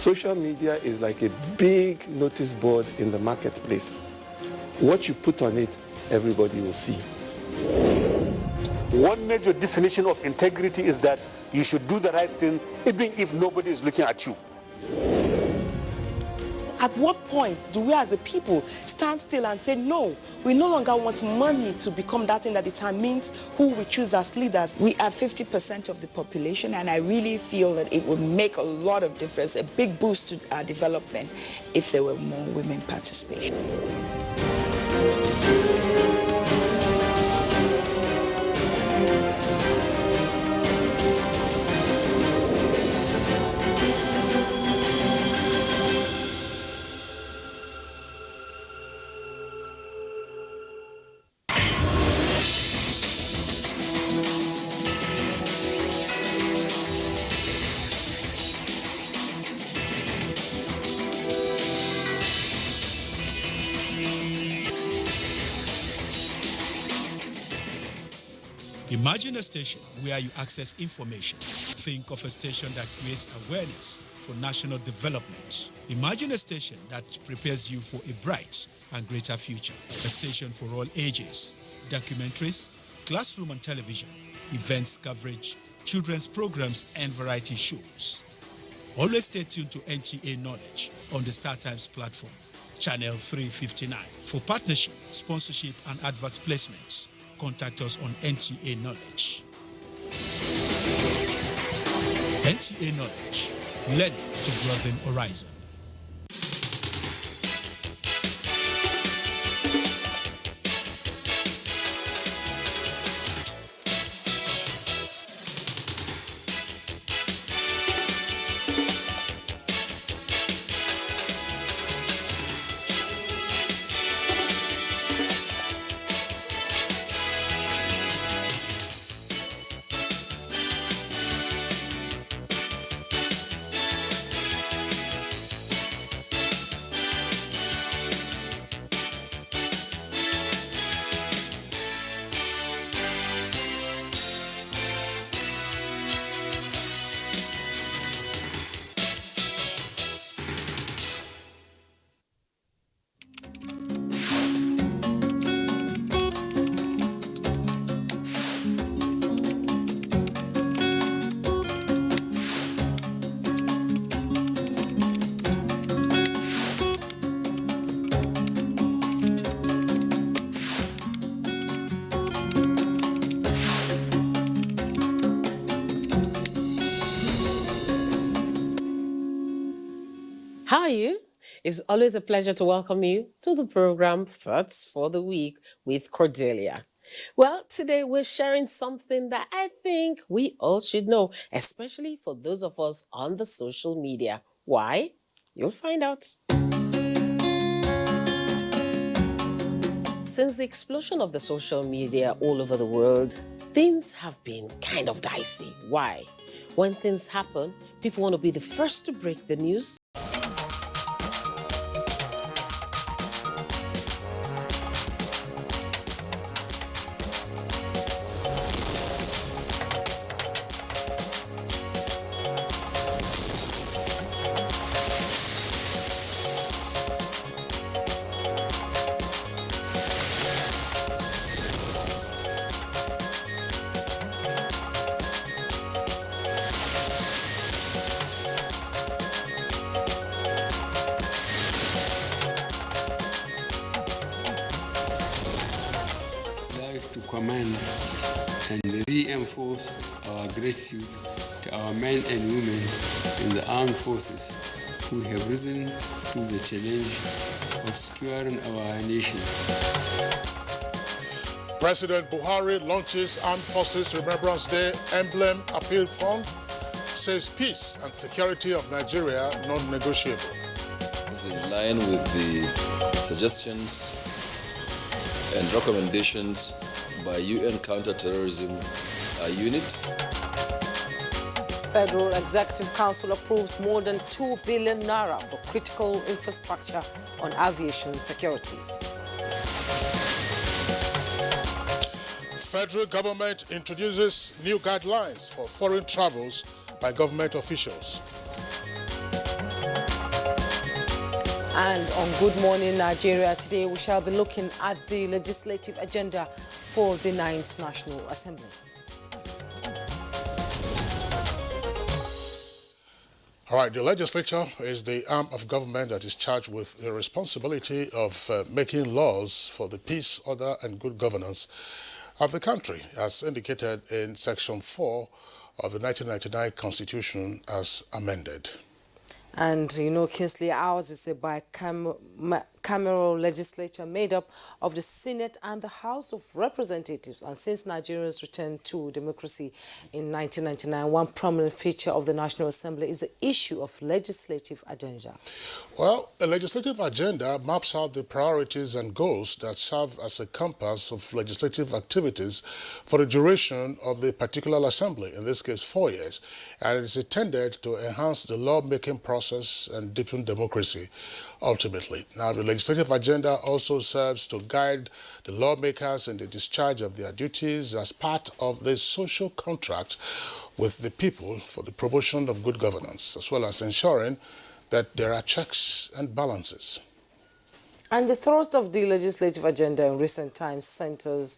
Social media is like a big notice board in the marketplace. What you put on it, everybody will see. One major definition of integrity is that you should do the right thing even if nobody is looking at you. At what point do we as a people stand still and say, no, we no longer want money to become that thing that determines who we choose as leaders? We are 50% of the population, and I really feel that it would make a lot of difference, a big boost to our development if there were more women participation. Imagine a station where you access information. Think of a station that creates awareness for national development. Imagine a station that prepares you for a bright and greater future. A station for all ages. Documentaries, classroom and television, events coverage, children's programs and variety shows. Always stay tuned to NTA Knowledge on the StarTimes platform, channel 359. For partnership, sponsorship and advert placements, contact us on NTA Knowledge. NTA Knowledge, learning to broaden horizon. How are you? It's always a pleasure to welcome you to the program Thoughts for the Week with Cordelia. Well, today we're sharing something that I think we all should know, especially for those of us on the social media. Why? You'll find out. Since the explosion of the social media all over the world, things have been kind of dicey. Why? When things happen, people want to be the first to break the news. Commend and reinforce our gratitude to our men and women in the armed forces who have risen to the challenge of securing our nation. President Buhari launches Armed Forces Remembrance Day Emblem Appeal Fund, says peace and security of Nigeria non-negotiable. This is in line with the suggestions and recommendations by UN Counter-Terrorism Unit. Federal Executive Council approves more than 2 billion naira for critical infrastructure on aviation security. Federal government introduces new guidelines for foreign travels by government officials. And on Good Morning Nigeria today, we shall be looking at the legislative agenda for the 9th National Assembly. All right, the legislature is the arm of government that is charged with the responsibility of making laws for the peace, order, and good governance of the country, as indicated in Section 4 of the 1999 Constitution as amended. And you know, Kingsley, ours is a bicameral legislature made up of the Senate and the House of Representatives. And since Nigerians returned to democracy in 1999, one prominent feature of the National Assembly is the issue of legislative agenda. Well, a legislative agenda maps out the priorities and goals that serve as a compass of legislative activities for the duration of the particular assembly, in this case 4 years, and it is intended to enhance the lawmaking process and deepen democracy ultimately. Now, the legislative agenda also serves to guide the lawmakers in the discharge of their duties as part of the social contract with the people for the promotion of good governance, as well as ensuring that there are checks and balances. And the thrust of the legislative agenda in recent times centers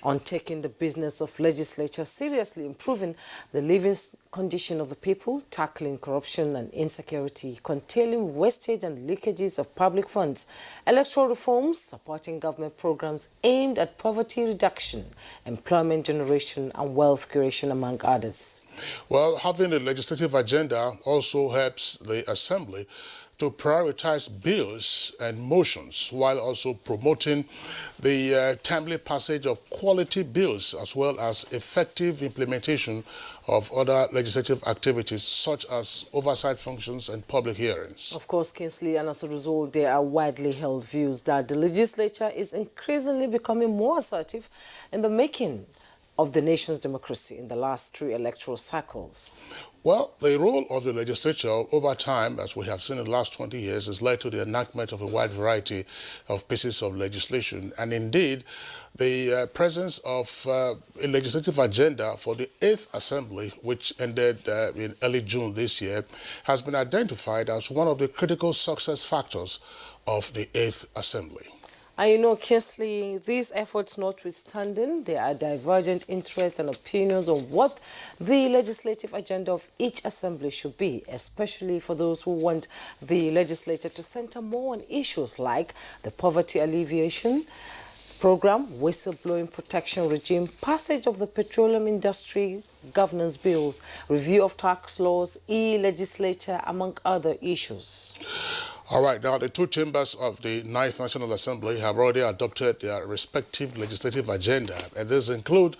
on taking the business of legislature seriously, improving the living condition of the people, tackling corruption and insecurity, curtailing wastage and leakages of public funds, electoral reforms, supporting government programs aimed at poverty reduction, employment generation and wealth creation, among others. Well, having a legislative agenda also helps the Assembly to prioritize bills and motions while also promoting the timely passage of quality bills as well as effective implementation of other legislative activities such as oversight functions and public hearings. Of course, Kingsley, and as a result, there are widely held views that the legislature is increasingly becoming more assertive in the making of the nation's democracy in the last 3 electoral cycles. Well, the role of the legislature over time, as we have seen in the last 20 years, has led to the enactment of a wide variety of pieces of legislation. And indeed, the presence of a legislative agenda for the 8th Assembly, which ended in early June this year, has been identified as one of the critical success factors of the 8th Assembly. And you know, Kingsley, these efforts notwithstanding, there are divergent interests and opinions on what the legislative agenda of each assembly should be, especially for those who want the legislature to center more on issues like the poverty alleviation program, whistleblowing protection regime, passage of the petroleum industry governance bills, review of tax laws, e-legislature, among other issues. All right, now the 2 chambers of the 9th National Assembly have already adopted their respective legislative agenda, and these include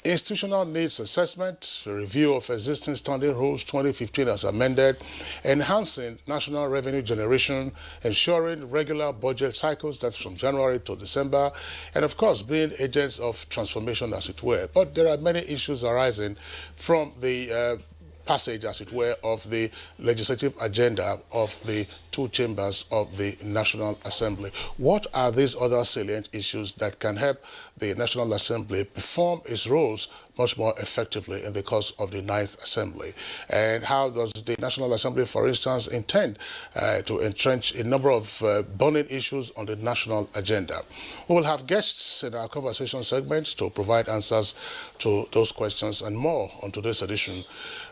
institutional needs assessment, the review of existing standing rules 2015 as amended, enhancing national revenue generation, ensuring regular budget cycles, that's from January to December, and of course being agents of transformation, as it were. But there are many issues arising from the passage, as it were, of the legislative agenda of the 2 chambers of the National Assembly. What are these other salient issues that can help the National Assembly perform its roles much more effectively in the course of the 9th Assembly? And how does the National Assembly, for instance, intend to entrench a number of burning issues on the national agenda? We will have guests in our conversation segment to provide answers to those questions and more on today's edition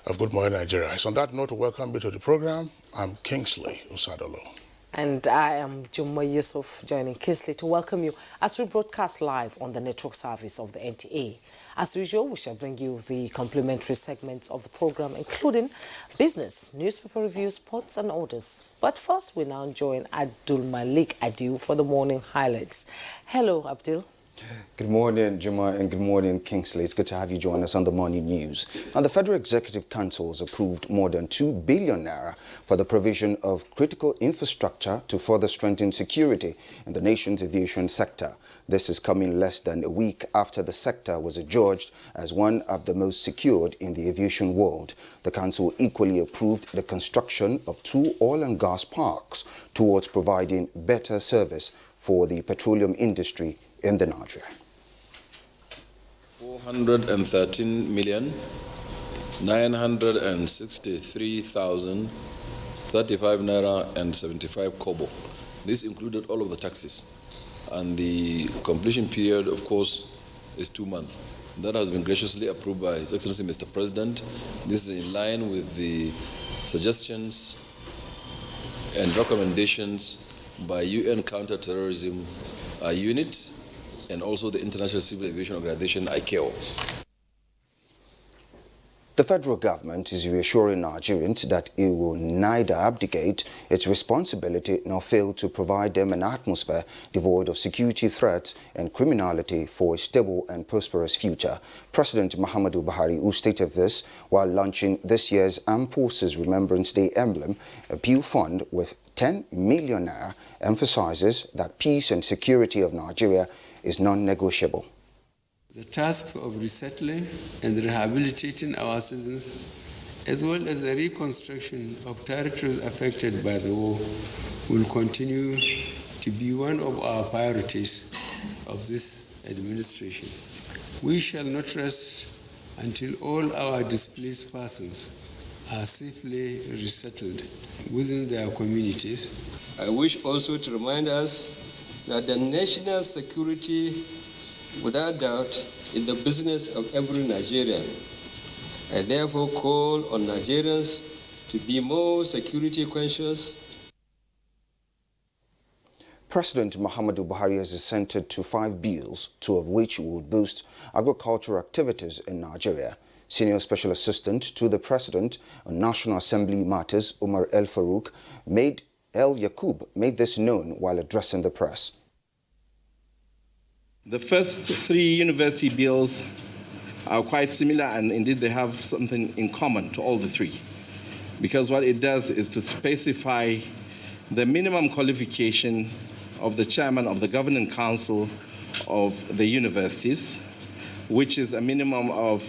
of Good Morning Nigeria. So on that note, to welcome you to the program, I'm Kingsley Usadolo. And I am Jumma Yusuf, joining Kingsley to welcome you as we broadcast live on the network service of the NTA. As usual, we shall bring you the complimentary segments of the program, including business, newspaper reviews, sports and orders. But first, we now join Abdul Malik Adil for the morning highlights. Hello, Abdul. Good morning, Juma, and good morning, Kingsley. It's good to have you join us on the morning news. Now, the Federal Executive Council has approved more than 2 billion naira for the provision of critical infrastructure to further strengthen security in the nation's aviation sector. This is coming less than a week after the sector was adjudged as one of the most secured in the aviation world. The council equally approved the construction of 2 oil and gas parks towards providing better service for the petroleum industry in the Nigeria. 413,963,3 35 naira and 75 kobo. This included all of the taxes. And the completion period, of course, is 2 months. That has been graciously approved by His Excellency Mr. President. This is in line with the suggestions and recommendations by UN Counter-Terrorism Unit and also the International Civil Aviation Organization, ICAO. The federal government is reassuring Nigerians that it will neither abdicate its responsibility nor fail to provide them an atmosphere devoid of security threats and criminality for a stable and prosperous future. President Muhammadu Buhari, who stated this while launching this year's Armed Forces Remembrance Day emblem, appeal fund with 10 million naira, emphasizes that peace and security of Nigeria is non-negotiable. The task of resettling and rehabilitating our citizens, as well as the reconstruction of territories affected by the war, will continue to be one of our priorities of this administration. We shall not rest until all our displaced persons are safely resettled within their communities. I wish also to remind us that the national security, without doubt, is the business of every Nigerian. I therefore call on Nigerians to be more security conscious. President Muhammadu Buhari has assented to 5 bills, 2 of which would boost agricultural activities in Nigeria. Senior Special Assistant to the President on National Assembly Matters, Umar El Farouk, made this known while addressing the press. The first 3 university bills are quite similar, and indeed they have something in common to all the 3. Because what it does is to specify the minimum qualification of the chairman of the governing council of the universities, which is a minimum of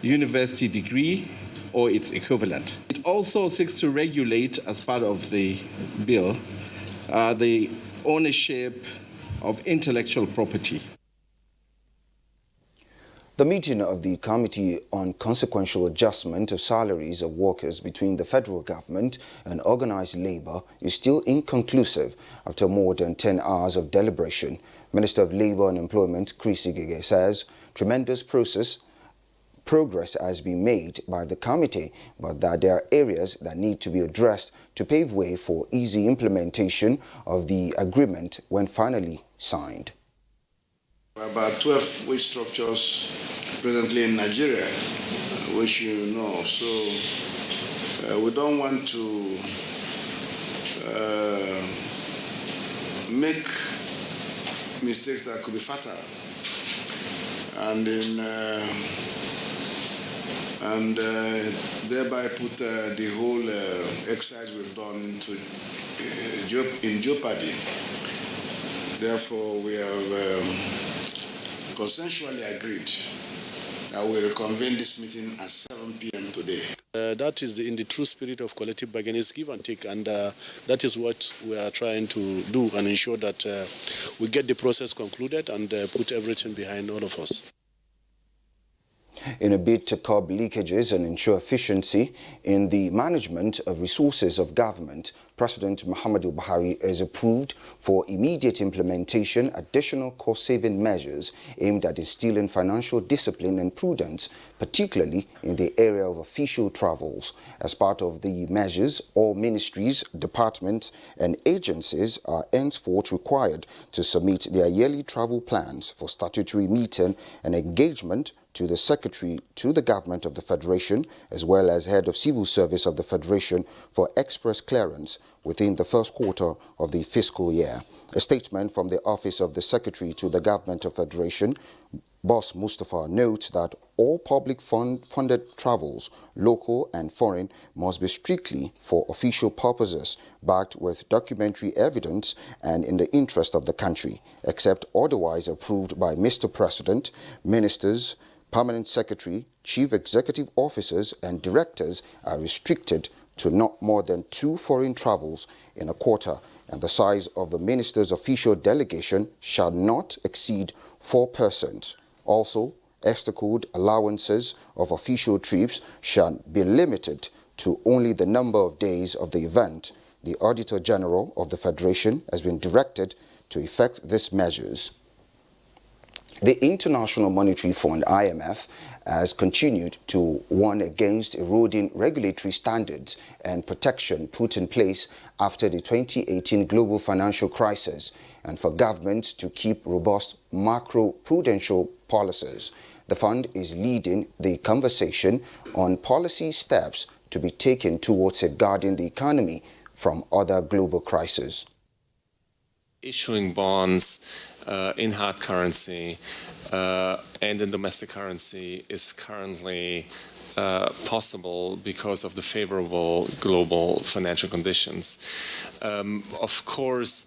university degree or its equivalent. It also seeks to regulate, as part of the bill, the ownership of intellectual property. The meeting of the Committee on Consequential Adjustment of Salaries of Workers between the federal government and organized labor is still inconclusive after more than 10 hours of deliberation. Minister of Labor and Employment, Chris Igege, says tremendous progress has been made by the committee, but that there are areas that need to be addressed to pave way for easy implementation of the agreement when finally signed. About 12 wage structures presently in Nigeria, which you know of. So we don't want to make mistakes that could be fatal, and thereby put the whole exercise we've done in jeopardy. Therefore, we have consensually agreed that we will reconvene this meeting at 7 p.m. today. That is in the true spirit of collective bargaining, is give and take, and that is what we are trying to do and ensure that we get the process concluded and put everything behind all of us. In a bid to curb leakages and ensure efficiency in the management of resources of government, President Muhammadu Buhari has approved for immediate implementation additional cost-saving measures aimed at instilling financial discipline and prudence, particularly in the area of official travels. As part of the measures, all ministries, departments and agencies are henceforth required to submit their yearly travel plans for statutory meeting and engagement to the Secretary to the Government of the Federation, as well as Head of Civil Service of the Federation, for express clearance within the first quarter of the fiscal year. A statement from the Office of the Secretary to the Government of Federation, Boss Mustafa, notes that all public funded travels, local and foreign, must be strictly for official purposes, backed with documentary evidence and in the interest of the country, except otherwise approved by Mr. President, ministers, Permanent Secretary, Chief Executive Officers and Directors are restricted to not more than 2 foreign travels in a quarter, and the size of the Minister's official delegation shall not exceed 4 persons. Also, extra-code allowances of official trips shall be limited to only the number of days of the event, the Auditor General of the Federation has been directed to effect these measures. The International Monetary Fund, IMF, has continued to warn against eroding regulatory standards and protection put in place after the 2018 global financial crisis, and for governments to keep robust macro-prudential policies. The fund is leading the conversation on policy steps to be taken towards safeguarding the economy from other global crises. Issuing bonds in hard currency and in domestic currency is currently possible because of the favorable global financial conditions. Of course,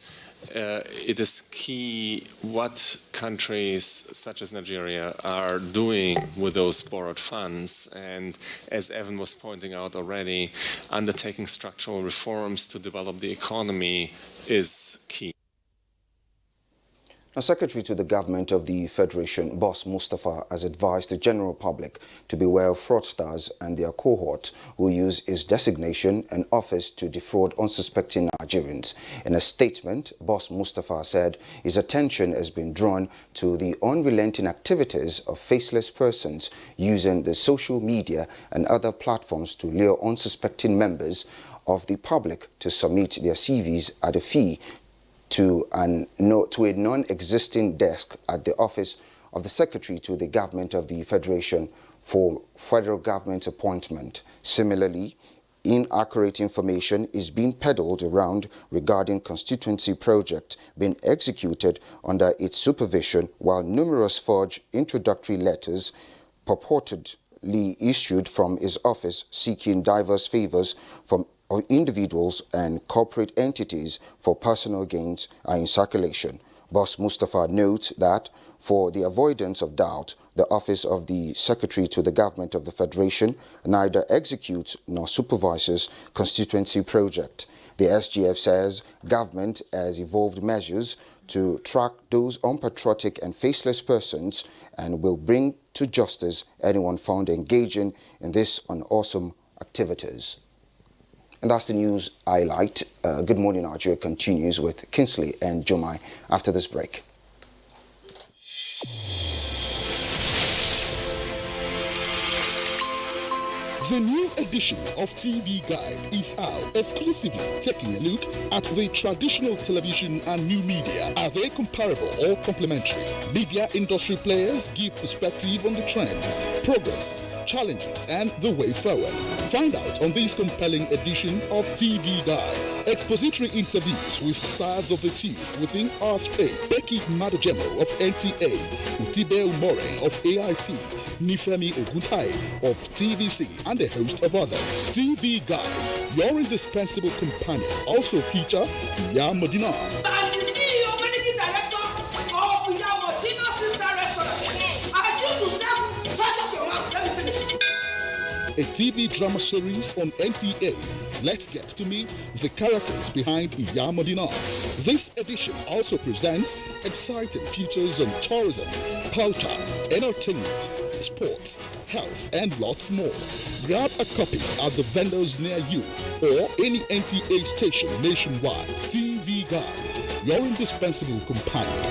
it is key what countries such as Nigeria are doing with those borrowed funds, and as Evan was pointing out already, undertaking structural reforms to develop the economy is key. Now, Secretary to the Government of the Federation, Boss Mustafa, has advised the general public to beware of fraudsters and their cohort who use his designation and office to defraud unsuspecting Nigerians. In a statement, Boss Mustafa said his attention has been drawn to the unrelenting activities of faceless persons using the social media and other platforms to lure unsuspecting members of the public to submit their CVs at a fee to a non-existing desk at the office of the Secretary to the Government of the Federation for federal government appointment. Similarly, inaccurate information is being peddled around regarding constituency project being executed under its supervision, while numerous forged introductory letters purportedly issued from his office seeking diverse favors from individuals and corporate entities for personal gains are in circulation. Boss Mustafa notes that for the avoidance of doubt, the Office of the Secretary to the Government of the Federation neither executes nor supervises constituency project. The SGF says government has evolved measures to track those unpatriotic and faceless persons and will bring to justice anyone found engaging in these unawesome activities. And that's the news highlight. Good Morning Nigeria continues with Kingsley and Jomai after this break. The new edition of TV Guide is out, exclusively taking a look at the traditional television and new media. Are they comparable or complementary? Media industry players give perspective on the trends, progress, challenges, and the way forward. Find out on this compelling edition of TV Guide. Expository interviews with stars of the team within our space. Becky Madojemo of NTA, Utibe Umore of AIT, Nifemi Oguntai of TVC, and a host of others. TV Guide, your indispensable companion, also feature Iya Modina. I'm the CEO, managing director of Iya Modina Sister Restaurant. I choose to serve. Shut up your mouth. Let me finish. A TV drama series on NTA. Let's get to meet the characters behind Iya Modina. This edition also presents exciting features on tourism, culture, entertainment, sports, health, and lots more. Grab a copy at the vendors near you or any NTA station nationwide. TV Guide, your indispensable companion.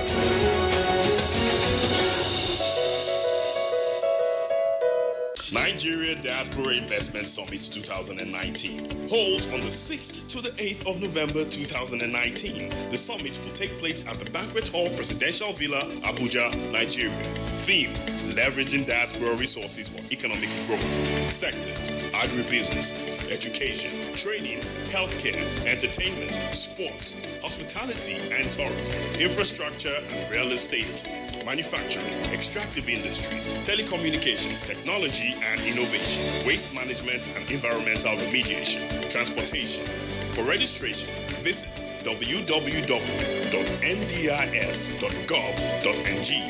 Nigeria Diaspora Investment Summit 2019 holds on the 6th to the 8th of November 2019. The summit will take place at the Banquet Hall Presidential Villa, Abuja, Nigeria. Theme: leveraging diaspora resources for economic growth. Sectors: agribusiness, education, training, healthcare, entertainment, sports, hospitality and tourism, infrastructure and real estate, manufacturing, extractive industries, telecommunications, technology and innovation, waste management and environmental remediation, transportation. For registration, visit www.ndis.gov.ng.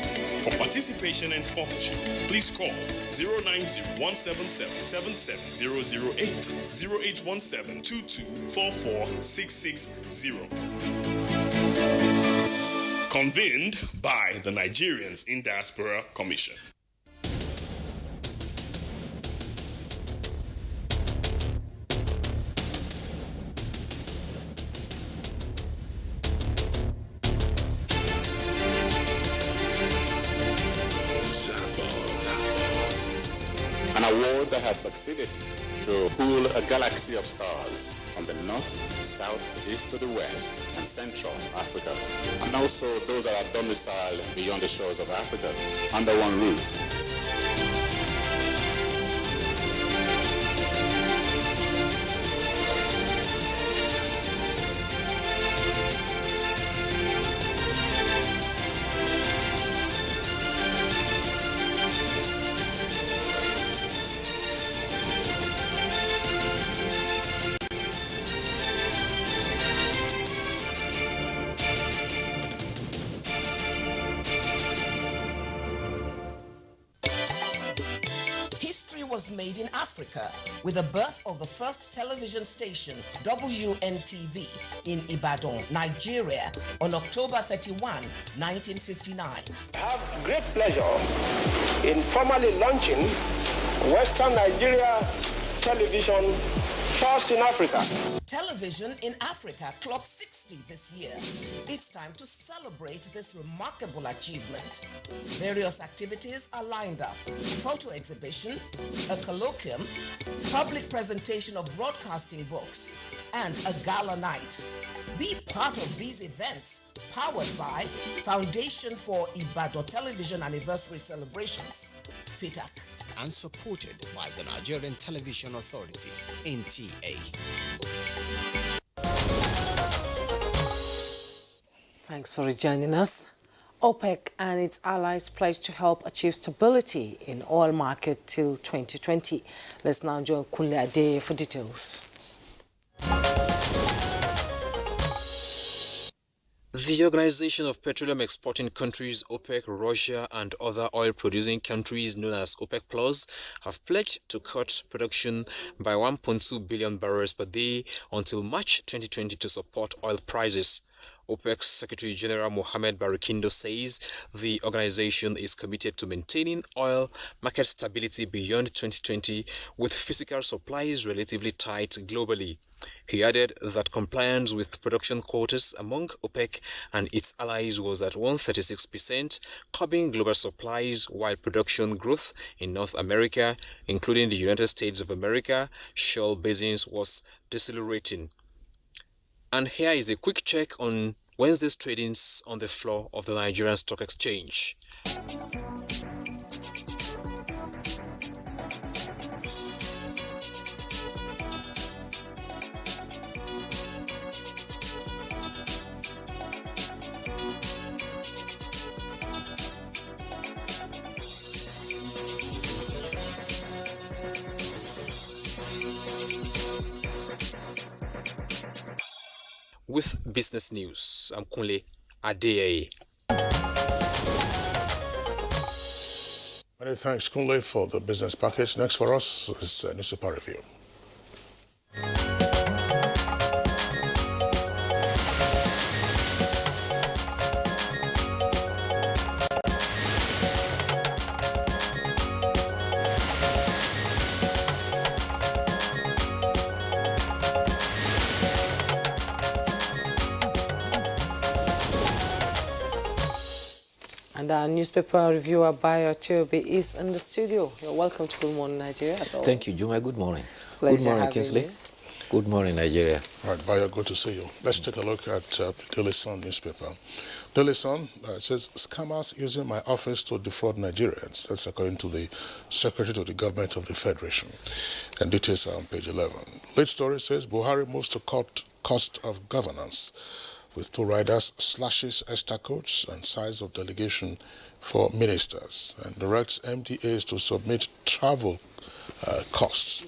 For participation and sponsorship, please call 090-177-77008, 0817-2244-660. Convened by the Nigerians in Diaspora Commission. road that has succeeded to pool a galaxy of stars from the north, south, east to the west, and central Africa, and also those that are domiciled beyond the shores of Africa under one roof. Was made in Africa with the birth of the first television station, WNTV, in Ibadan, Nigeria, on October 31, 1959. I have great pleasure in formally launching Western Nigeria Television, first in Africa. Television in Africa clocked 60 this year. It's time to celebrate this remarkable achievement. Various activities are lined up: photo exhibition, a colloquium, public presentation of broadcasting books, and a gala night. Be part of these events, powered by Foundation for Ibadan Television Anniversary Celebrations, FITAC, and supported by the Nigerian Television Authority, NTA. Thanks for joining us. OPEC and its allies pledge to help achieve stability in oil market till 2020. Let's now join Kunle Ade for details. The Organization of Petroleum Exporting Countries, OPEC, Russia and other oil-producing countries known as OPEC Plus have pledged to cut production by 1.2 billion barrels per day until March 2020 to support oil prices. OPEC's Secretary General Mohamed Barakindo says the organization is committed to maintaining oil market stability beyond 2020 with physical supplies relatively tight globally. He added that compliance with production quotas among OPEC and its allies was at 136%, curbing global supplies, while production growth in North America, including the United States of America, shale basins, was decelerating. And here is a quick check on Wednesday's tradings on the floor of the Nigerian Stock Exchange. With business news, I'm Kunle Ade. Many thanks, Kunle, for the business package. Next for us is a newspaper review. And our newspaper reviewer, Bayo Tiobe, is in the studio. You're welcome to Good Morning Nigeria. Thank you, Juma. Good morning. Pleasure Good morning, Kingsley. you. Good morning, Nigeria. All right, Bayo, good to see you. Let's take a look at the Daily Sun newspaper. Daily Sun says, scammers using my office to defraud Nigerians. That's according to the Secretary to the Government of the Federation. And details are on page 11. Lead story says, Buhari moves to cut cost of governance. With two riders, slashes extra codes and size of delegation for ministers, and directs MDAs to submit travel costs.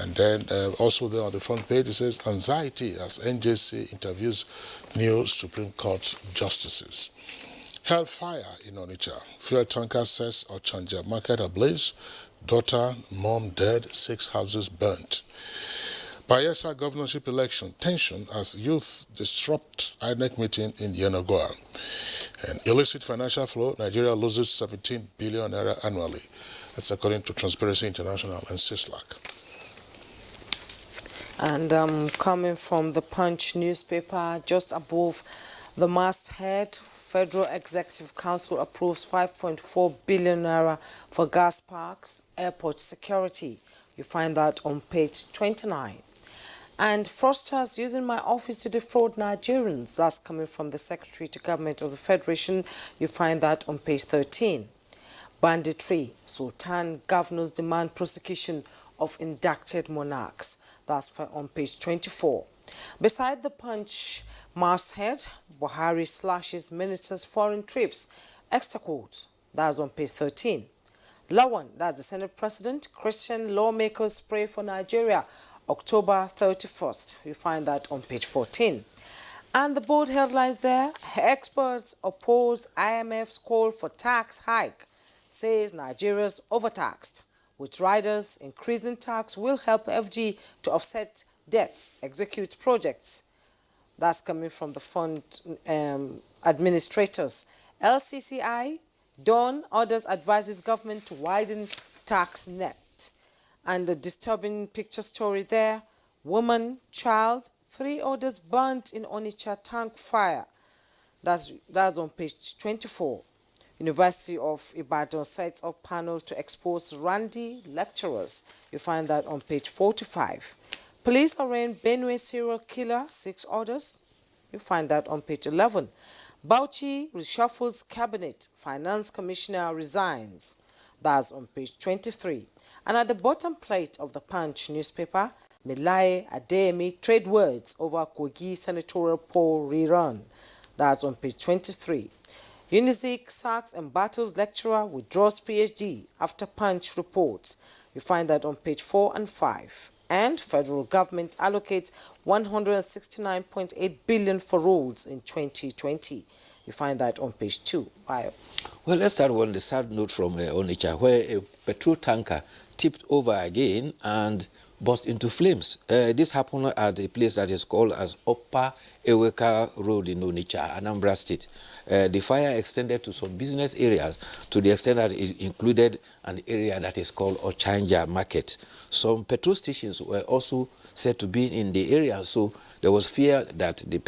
And then also there on the front page it says, anxiety as NJC interviews new Supreme Court justices. Hellfire in Onitsha. Fuel tanker says Ochanja market ablaze. Daughter, mom dead, 6 houses burnt. Bayelsa governorship election, tension as youth disrupt INEC meeting in Yenagoa. And illicit financial flow, Nigeria loses 17 billion naira annually. That's according to Transparency International and CISLAC. And coming from the Punch newspaper, just above The masthead, Federal Executive Council approves 5.4 billion naira for gas parks, airport security. You find that on page 29. And fraudsters using my office to defraud Nigerians. That's coming from the Secretary to Government of the Federation. You find that on page 13. Banditry. Sultan governors demand prosecution of indicted monarchs. That's on page 24. Beside the Punch masthead, Buhari slashes ministers' foreign trips. Extra quote. That's on page 13. Lawan, that's the Senate President. Christian lawmakers pray for Nigeria. October 31st. You find that on page 14. And the bold headlines there, experts oppose IMF's call for tax hike, says Nigeria's overtaxed. With riders, increasing tax will help FG to offset debts, execute projects. That's coming from the fund administrators. LCCI, Dawn orders advises government to widen tax net. And the disturbing picture story there, woman, child, 3 others burnt in Onitsha tank fire. That's on page 24. University of Ibadan sets up panel to expose Randy lecturers. You find that on page 45. Police arraign Benue serial killer, 6 others. You find that on page 11. Bauchi reshuffles cabinet, finance commissioner resigns. That's on page 23. And at the bottom plate of the Punch newspaper, Milaye Adeyemi trade words over Kogi senatorial poll rerun. That's on page 23. Unizik sacks embattled lecturer withdraws PhD after Punch reports. You find that on page 4 and 5. And federal government allocates 169.8 billion for roads in 2020. You find that on page 2. Bio. Well, let's start on the sad note from Onitsha, where a petrol tanker tipped over again and burst into flames. This happened at a place that is called as Upper Eweka Road in Onitsha, Anambra State. The fire extended to some business areas to the extent that it included an area that is called Ochanja Market. Some petrol stations were also said to be in the area, so there was fear that the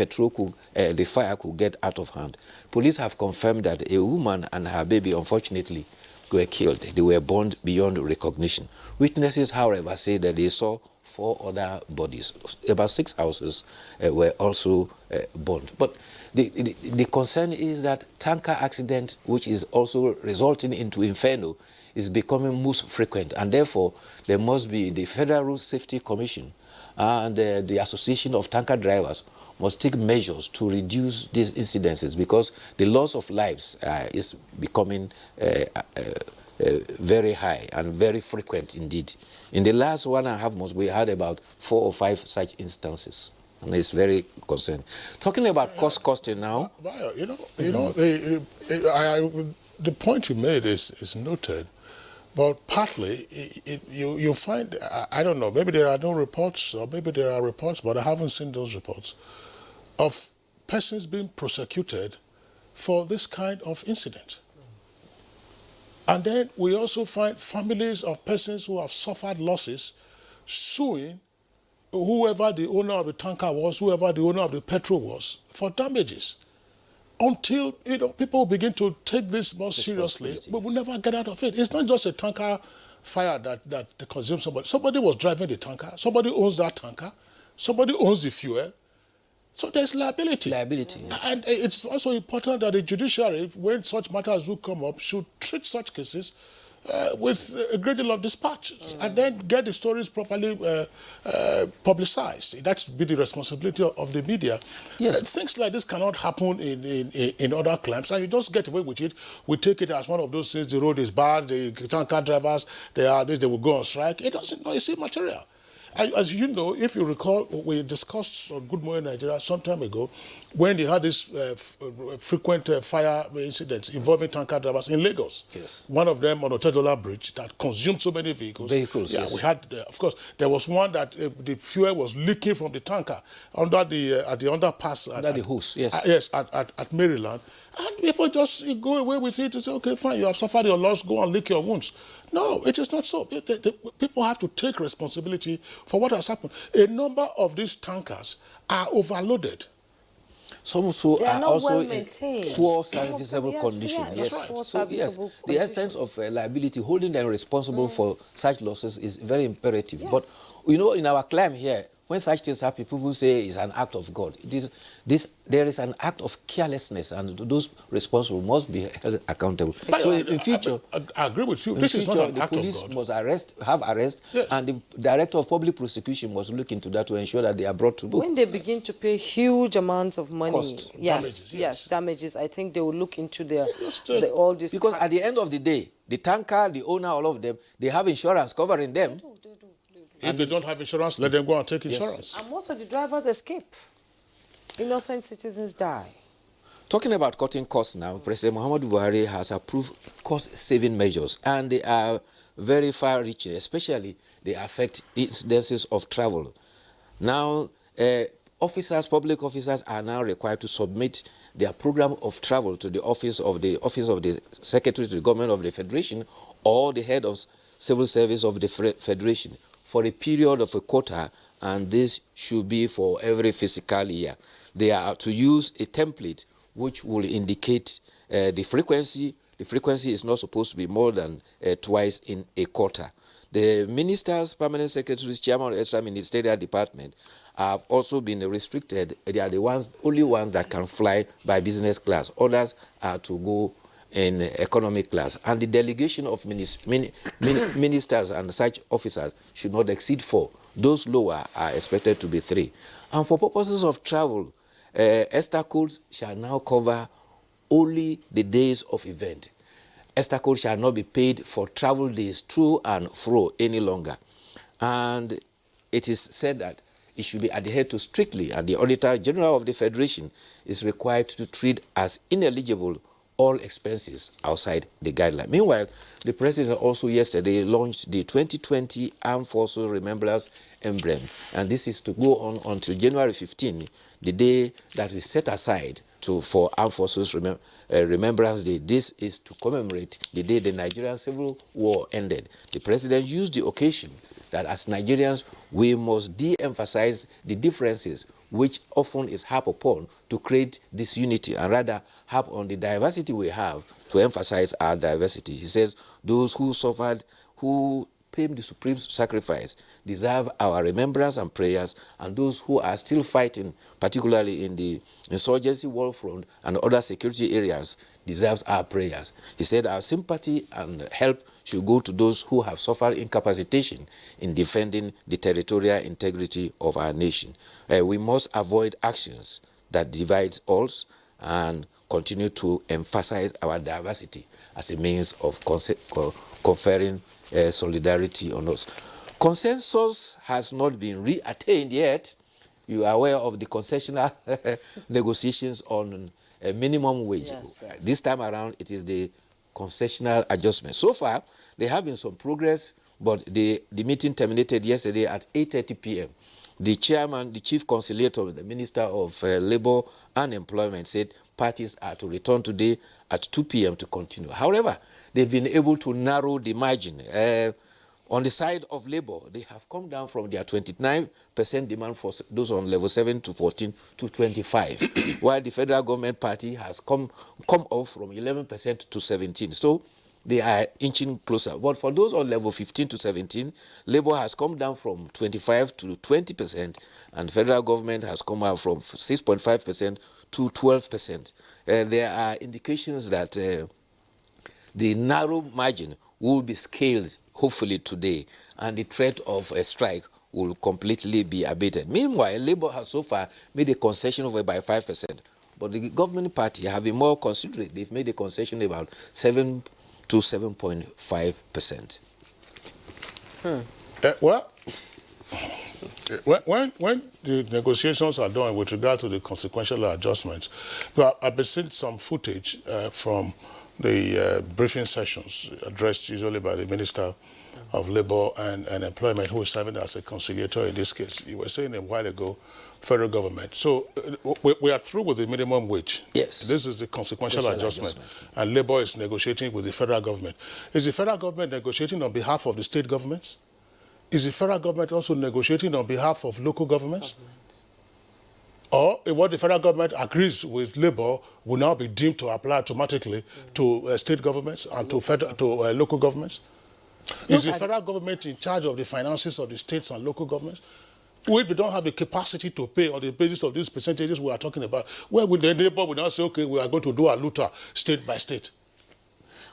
fire could get out of hand. Police have confirmed that a woman and her baby, unfortunately, were killed. They were burned beyond recognition. Witnesses, however, say that they saw 4 other bodies. About 6 houses were also burned. But the concern is that tanker accident, which is also resulting into inferno, is becoming most frequent, and therefore there must be the Federal Road Safety Commission and the Association of Tanker Drivers must take measures to reduce these incidences, because the loss of lives is becoming very high and very frequent indeed. In the last 1.5 months, we had about 4 or 5 such instances, and it's very concerning. Talking about costing now. The point you made is noted, but partly you find, I don't know, maybe there are no reports, or maybe there are reports, but I haven't seen those reports, of persons being prosecuted for this kind of incident. And then we also find families of persons who have suffered losses suing whoever the owner of the tanker was, whoever the owner of the petrol was, for damages. Until people begin to take this more seriously, but we'll never get out of it. It's not just a tanker fire that consumes somebody. Somebody was driving the tanker. Somebody owns that tanker. Somebody owns the fuel. So there's liability. Liability, yes. And it's also important that the judiciary, when such matters will come up, should treat such cases with a great deal of dispatch, and then get the stories properly publicized. That should be the responsibility of the media. Yes. Things like this cannot happen in other climes, and you just get away with it. We take it as one of those things. The road is bad. The tanker drivers, they will go on strike. It doesn't. No, it's immaterial. As you know, if you recall, we discussed on Good Morning Nigeria some time ago when they had this frequent fire incidents involving tanker drivers in Lagos. Yes. One of them on Otedola Bridge that consumed so many vehicles. Yes. We had, of course, there was one that the fuel was leaking from the tanker under the at the underpass. Under the hose, yes. Yes, at Maryland. And people just go away with it and say, okay, fine, you have suffered your loss, go and lick your wounds. No, it is not so. People have to take responsibility for what has happened. A number of these tankers are overloaded. Some also They are not also well in maintained. poor Some of them, serviceable yes, condition. yes, Yes. poor So yes, serviceable the essence of liability, holding them responsible for such losses is very imperative. Yes. But you know, in our climate here, when such things happen, people say it's an act of God. It is there is an act of carelessness, and those responsible must be held accountable. So in future, I agree with you. in This is not future, an the act of police God. must have arrest, Yes. and the director of public prosecution must look into that to ensure that they are brought to book. When they begin to pay huge amounts of money, Cost. yes, damages, I think they will look into all these Because at the end of the day, the tanker, the owner, all of them, they have insurance covering them. If they don't have insurance, let them go and take insurance. And most of the drivers escape. Innocent citizens die. Talking about cutting costs now, President Muhammadu Buhari has approved cost-saving measures, and they are very far-reaching, especially they affect incidences of travel. Now, public officers are now required to submit their program of travel to the office of the Secretary to the Government of the Federation or the head of civil service of the Federation for a period of a quarter, and this should be for every fiscal year. They are to use a template which will indicate the frequency. The frequency is not supposed to be more than twice in a quarter. The ministers, permanent secretaries, chairman of the extra ministerial department have also been restricted. They are the only ones that can fly by business class. Others are to go in economic class. And the delegation of ministers and such officers should not exceed 4. Those lower are expected to be 3. And for purposes of travel, ESTA codes shall now cover only the days of event. ESTA code shall not be paid for travel days to and fro any longer. And it is said that it should be adhered to strictly, and the Auditor General of the Federation is required to treat as ineligible all expenses outside the guideline. Meanwhile, the President also yesterday launched the 2020 Armed Forces Remembrance Emblem, and this is to go on until January 15, the day that is set aside for Armed Forces Remembrance Day. This is to commemorate the day the Nigerian Civil War ended. The President used the occasion that as Nigerians, we must de-emphasize the differences which often is harped upon to create this unity, and rather harp on the diversity we have to emphasize our diversity. He says, those who suffered, who paid the supreme sacrifice, deserve our remembrance and prayers, and those who are still fighting, particularly in the insurgency war front and other security areas, deserves our prayers. He said our sympathy and help should go to those who have suffered incapacitation in defending the territorial integrity of our nation. We must avoid actions that divide us and continue to emphasize our diversity as a means of conferring solidarity on us. Consensus has not been re-attained yet. You are aware of the concessional negotiations on a minimum wage. Yes. This time around, it is the concessional adjustment. So far, there have been some progress, but the meeting terminated yesterday at 8:30 p.m. The chairman, the chief conciliator, the Minister of Labour and Employment said parties are to return today at 2 p.m. to continue. However, they've been able to narrow the margin. On the side of Labour, they have come down from their 29% demand for those on level 7 to 14 to 25, while the federal government party has come off from 11% to 17. So they are inching closer. But for those on level 15 to 17, Labour has come down from 25 to 20%, and federal government has come out from 6.5% to 12%. There are indications that the narrow margin will be scaled hopefully today, and the threat of a strike will completely be abated. Meanwhile, Labour has so far made a concession of by 5%, but the government party have been more considerate. They've made a concession about 7 to 7.5%. When the negotiations are done with regard to the consequential adjustments, I've been seeing some footage from the briefing sessions addressed usually by the Minister of Labour and Employment, who is serving as a conciliator in this case. You were saying a while ago, federal government. So we are through with the minimum wage. Yes. This is the consequential adjustment. And Labour is negotiating with the federal government. Is the federal government negotiating on behalf of the state governments? Is the federal government also negotiating on behalf of local governments? Or what the federal government agrees with Labour will now be deemed to apply automatically to state governments and to local governments? Is the federal government in charge of the finances of the states and local governments? If we don't have the capacity to pay on the basis of these percentages we are talking about, where will the neighbor will now say, okay, we are going to do a looter state by state?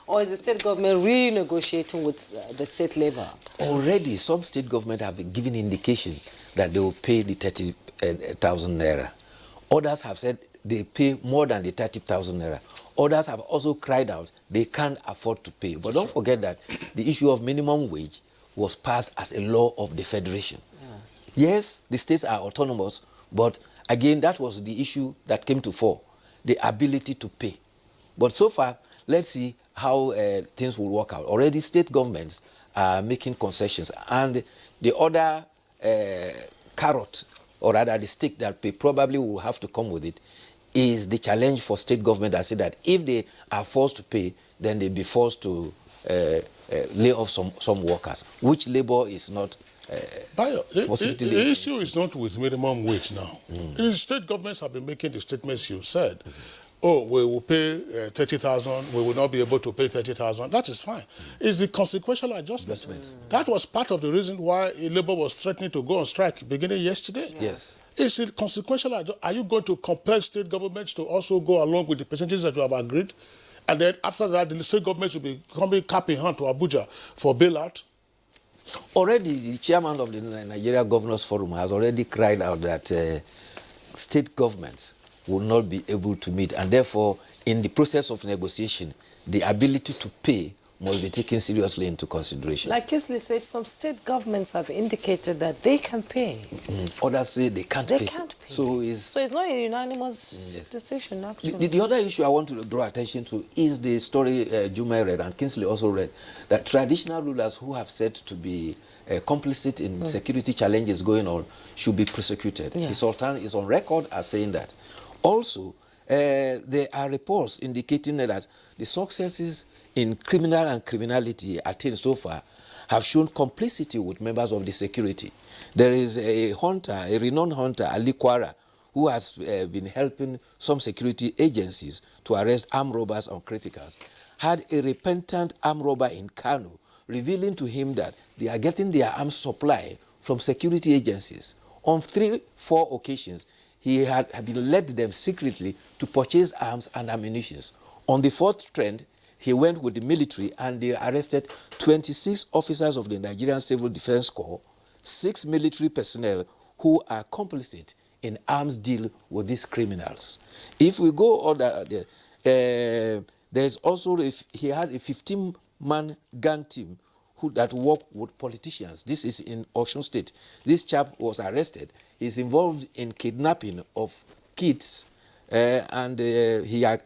Or is the state government renegotiating with the state labor? Already, some state government have given indication that they will pay the 30,000 naira. Others have said they pay more than the 30,000 naira. Others have also cried out they can't afford to pay. But don't forget that the issue of minimum wage was passed as a law of the federation. Yes, the states are autonomous, but again, that was the issue that came to fore, the ability to pay. But so far, let's see how things will work out. Already state governments are making concessions, and the other carrot, or rather the stick that probably will have to come with it, is the challenge for state government that say that if they are forced to pay, then they'll be forced to lay off some workers, which labor is not the issue is not with minimum wage now. The state governments have been making the statements you said. Oh, we will pay 30,000, we will not be able to pay 30,000. That is fine. It's the consequential adjustment. That was part of the reason why Labour was threatening to go on strike beginning yesterday. Yes. It's a consequential adjustment. Are you going to compel state governments to also go along with the percentages that you have agreed? And then after that, the state governments will be coming cap in hand to Abuja for bailout? Already, the chairman of the Nigeria Governors Forum has already cried out that state governments will not be able to meet, and therefore, in the process of negotiation, the ability to pay must be taken seriously into consideration. Like Kisley said, some state governments have indicated that they can pay. Others say they can't pay. So it's not a unanimous decision, actually. The other issue I want to draw attention to is the story Juma read and Kingsley also read, that traditional rulers who have said to be complicit in security challenges going on should be prosecuted. Yes. The Sultan is on record as saying that. Also, there are reports indicating that the successes in criminal and criminality attained so far have shown complicity with members of the security. There is a hunter, a renowned hunter, Ali Kwara, who has been helping some security agencies to arrest armed robbers on criticals, had a repentant armed robber in Kano revealing to him that they are getting their arms supply from security agencies. On 3-4 occasions, he had been led them secretly to purchase arms and ammunition. On the 4th trend, he went with the military and they arrested 26 officers of the Nigerian Civil Defense Corps, 6 military personnel who are complicit in arms deal with these criminals. If we go on there is also, he had a 15-man gang team that work with politicians. This is in Osun State. This chap was arrested. He's involved in kidnapping of kids, and he had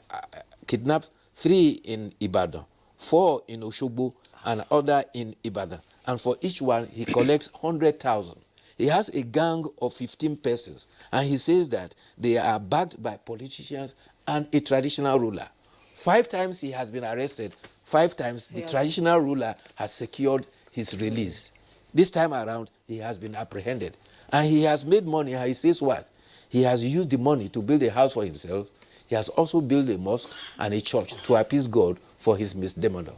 kidnapped 3 in Ibadan, 4 in Oshogbo, and other in Ibadan. And for each one, he collects 100,000. He has a gang of 15 persons, and he says that they are backed by politicians and a traditional ruler. 5 times he has been arrested. 5 times the traditional ruler has secured his release. This time around, he has been apprehended. And he has made money. He says what? He has used the money to build a house for himself. He has also built a mosque and a church to appease God for his misdemeanor.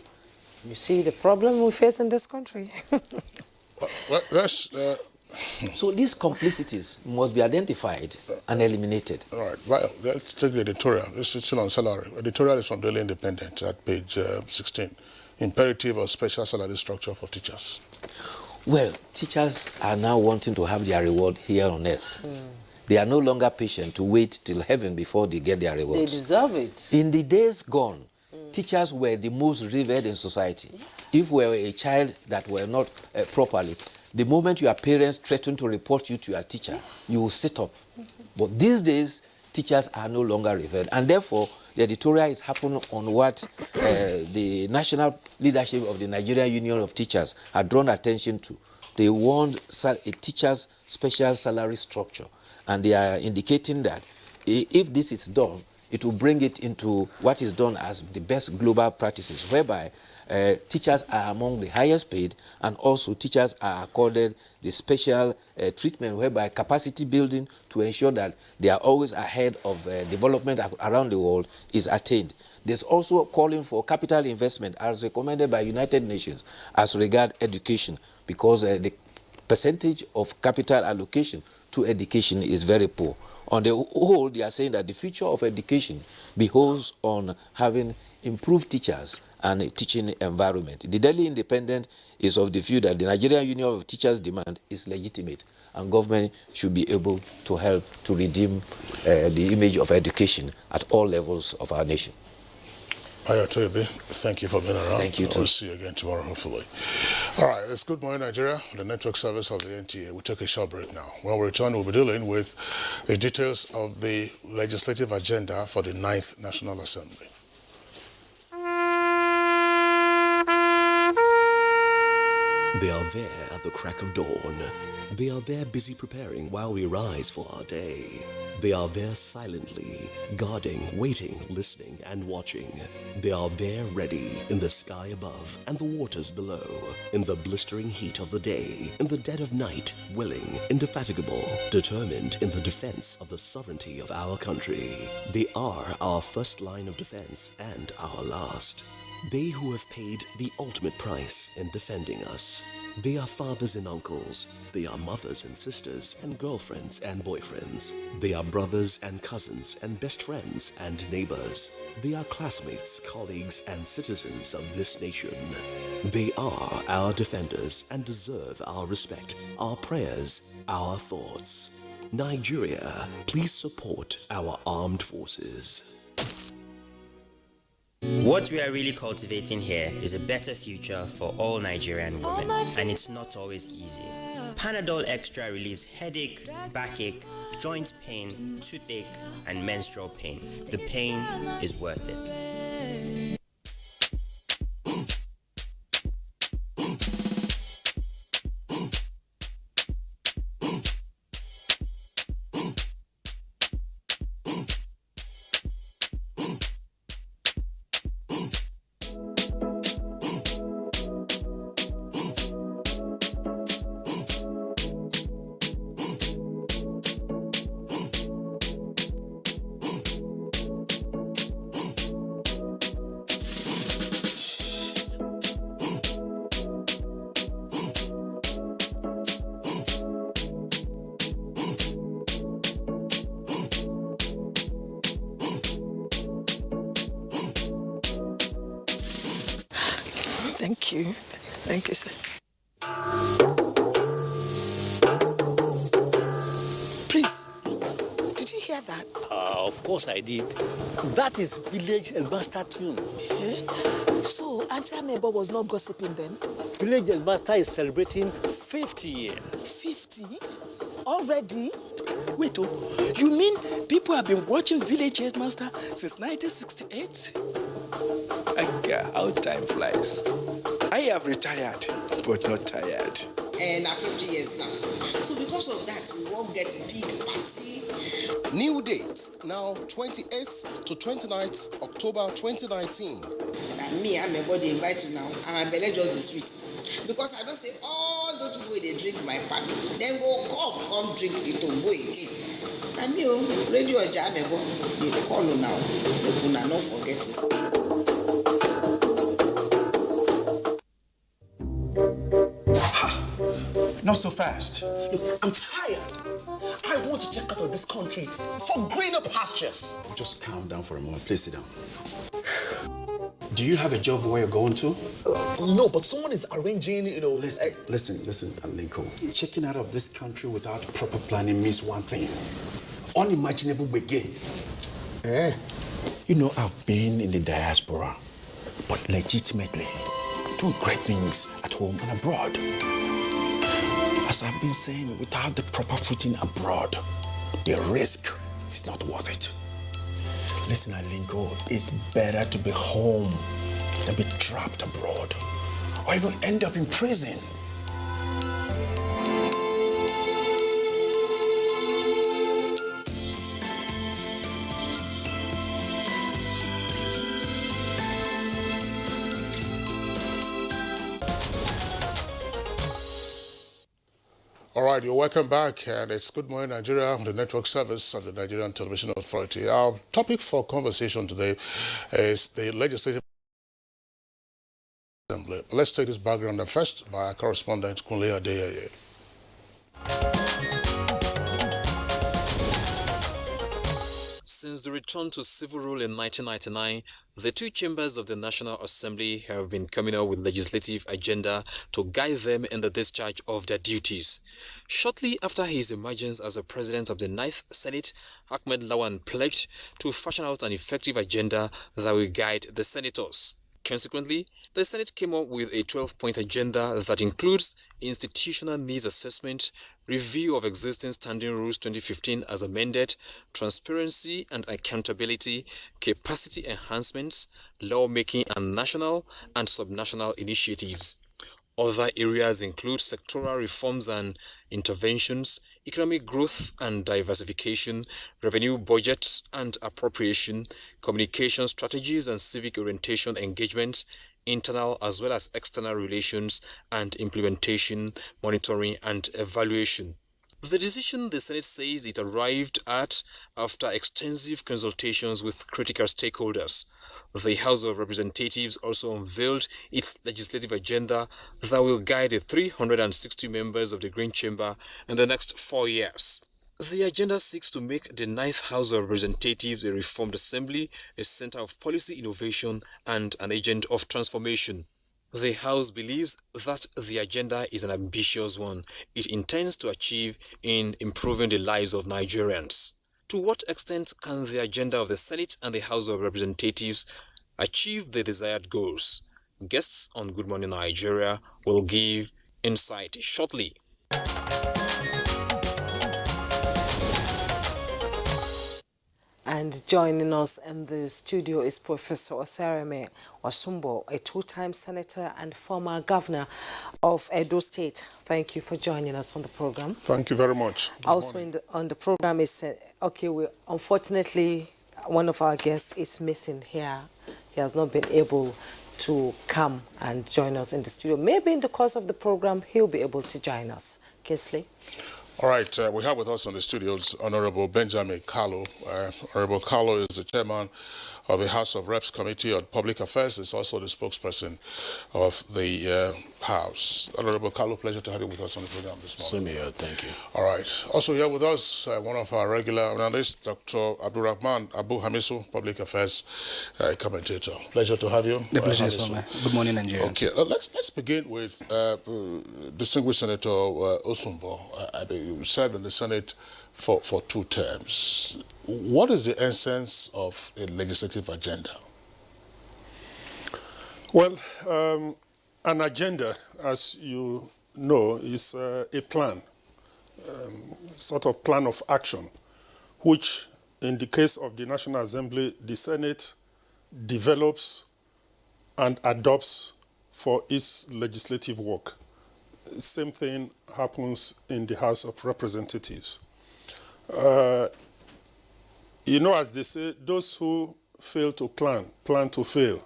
You see the problem we face in this country. So these complicities must be identified and eliminated. All right. Well, let's take the editorial. This is still on salary. Editorial is from Daily Independent at page 16. Imperative of special salary structure for teachers. Well, teachers are now wanting to have their reward here on earth. They are no longer patient to wait till heaven before they get their rewards. They deserve it. In the days gone, teachers were the most revered in society. If we were a child that were not properly, the moment your parents threaten to report you to your teacher, you will sit up. But these days, teachers are no longer revered. And therefore, the editorial is happening on what the national leadership of the Nigerian Union of Teachers had drawn attention to. They want a teacher's special salary structure. And they are indicating that if this is done, it will bring it into what is done as the best global practices, whereby teachers are among the highest paid, and also teachers are accorded the special treatment, whereby capacity building to ensure that they are always ahead of development around the world is attained. There's also calling for capital investment as recommended by United Nations as regard education, because the percentage of capital allocation to education is very poor. On the whole, they are saying that the future of education behoves on having improved teachers and a teaching environment. The Delhi Independent is of the view that the Nigerian Union of Teachers' demand is legitimate, and government should be able to help to redeem the image of education at all levels of our nation. Ayatobe, thank you for being around. Thank you too. We'll see you again tomorrow, hopefully. All right, it's Good Morning Nigeria, the network service of the NTA. We'll take a short break now. When we return, we'll be dealing with the details of the legislative agenda for the 9th National Assembly. They are there at the crack of dawn. They are there busy preparing while we rise for our day. They are there silently, guarding, waiting, listening, and watching. They are there ready in the sky above and the waters below, in the blistering heat of the day, in the dead of night, willing, indefatigable, determined in the defense of the sovereignty of our country. They are our first line of defense and our last. They who have paid the ultimate price in defending us. They are fathers and uncles. They are mothers and sisters and girlfriends and boyfriends. They are brothers and cousins and best friends and neighbors. They are classmates, colleagues, and citizens of this nation. They are our defenders and deserve our respect, our prayers, our thoughts. Nigeria, please support our armed forces. What we are really cultivating here is a better future for all Nigerian women, and it's not always easy. Panadol Extra relieves headache, backache, joint pain, toothache, and menstrual pain. The pain is worth it. Thank you. Thank you, sir. Please, did you hear that? Of course I did. That is village headmaster tune. So, Auntie Amebo was not gossiping then? Village headmaster is celebrating 50 years. 50? Already? Wait, you mean people have been watching Village Headmaster since 1968? How time flies. I have retired, but not tired. And 50 years now. So because of that, we won't get a big party. New date, now 28th to 29th October 2019. And me, I'm a body invite you now, and my belly just is sweet. Because I don't say all those people they drink my pami, then go come drink the tombo again. And me, radio jam, they call you now. They could not forget it. Not so fast. Look, I'm tired. I want to check out of this country for greener pastures. Just calm down for a moment. Please sit down. Do you have a job where you're going to? No, but someone is arranging, Listen, Alinko. Checking out of this country without proper planning means one thing. Unimaginable begin. I've been in the diaspora, but legitimately doing great things at home and abroad. As I've been saying, without the proper footing abroad, the risk is not worth it. Listen, Alinko, it's better to be home than be trapped abroad, or even end up in prison. All right, you're welcome back, and it's Good Morning Nigeria, the network service of the Nigerian Television Authority. Our topic for conversation today is the Legislative Assembly. Let's take this background first by our correspondent, Kunle Adeyeye. Since the return to civil rule in 1999, the two chambers of the National Assembly have been coming up with legislative agenda to guide them in the discharge of their duties. Shortly after his emergence as the president of the Ninth Senate, Ahmed Lawan pledged to fashion out an effective agenda that will guide the senators. Consequently, the Senate came up with a 12-point agenda that includes institutional needs assessment, review of existing standing rules 2015 as amended, transparency and accountability, capacity enhancements, lawmaking and national and subnational initiatives. Other areas include sectoral reforms and interventions, economic growth and diversification, revenue budgets and appropriation, communication strategies and civic orientation engagement, internal as well as external relations, and implementation, monitoring and evaluation. The decision, the Senate says, it arrived at after extensive consultations with critical stakeholders. The House of Representatives also unveiled its legislative agenda that will guide the 360 members of the Green Chamber in the next 4 years. The agenda seeks to make the 9th House of Representatives a reformed assembly, a center of policy innovation, and an agent of transformation. The House believes that the agenda is an ambitious one it intends to achieve in improving the lives of Nigerians. To what extent can the agenda of the Senate and the House of Representatives achieve the desired goals? Guests on Good Morning Nigeria will give insight shortly. And joining us in the studio is Professor Osareme Wasumbo, a two-time senator and former governor of Edo State. Thank you for joining us on the program. Thank you very much. Also on the program is, unfortunately, one of our guests is missing here. He has not been able to come and join us in the studio. Maybe in the course of the program, he'll be able to join us. Kesley? All right, we have with us on the studios Honorable Benjamin Kalu. Honorable Kalu is the chairman of the House of Reps Committee on Public Affairs. Is also the spokesperson of the House. Honorable Kalu, pleasure to have you with us on the program this morning. Same here, thank you. All right. Also here with us, one of our regular analysts, Dr. Abdurrahman Abu Hamisu, Public Affairs commentator. Pleasure to have you. The pleasure is mine. Good morning, Nigeria. Okay, let's begin with distinguished Senator Osumbo. You served in the Senate for 2 terms. What is the essence of a legislative agenda? Well, an agenda, as you know, is a plan, sort of plan of action, which in the case of the National Assembly, the Senate develops and adopts for its legislative work. Same thing happens in the House of Representatives. You know, as they say, those who fail to plan to fail.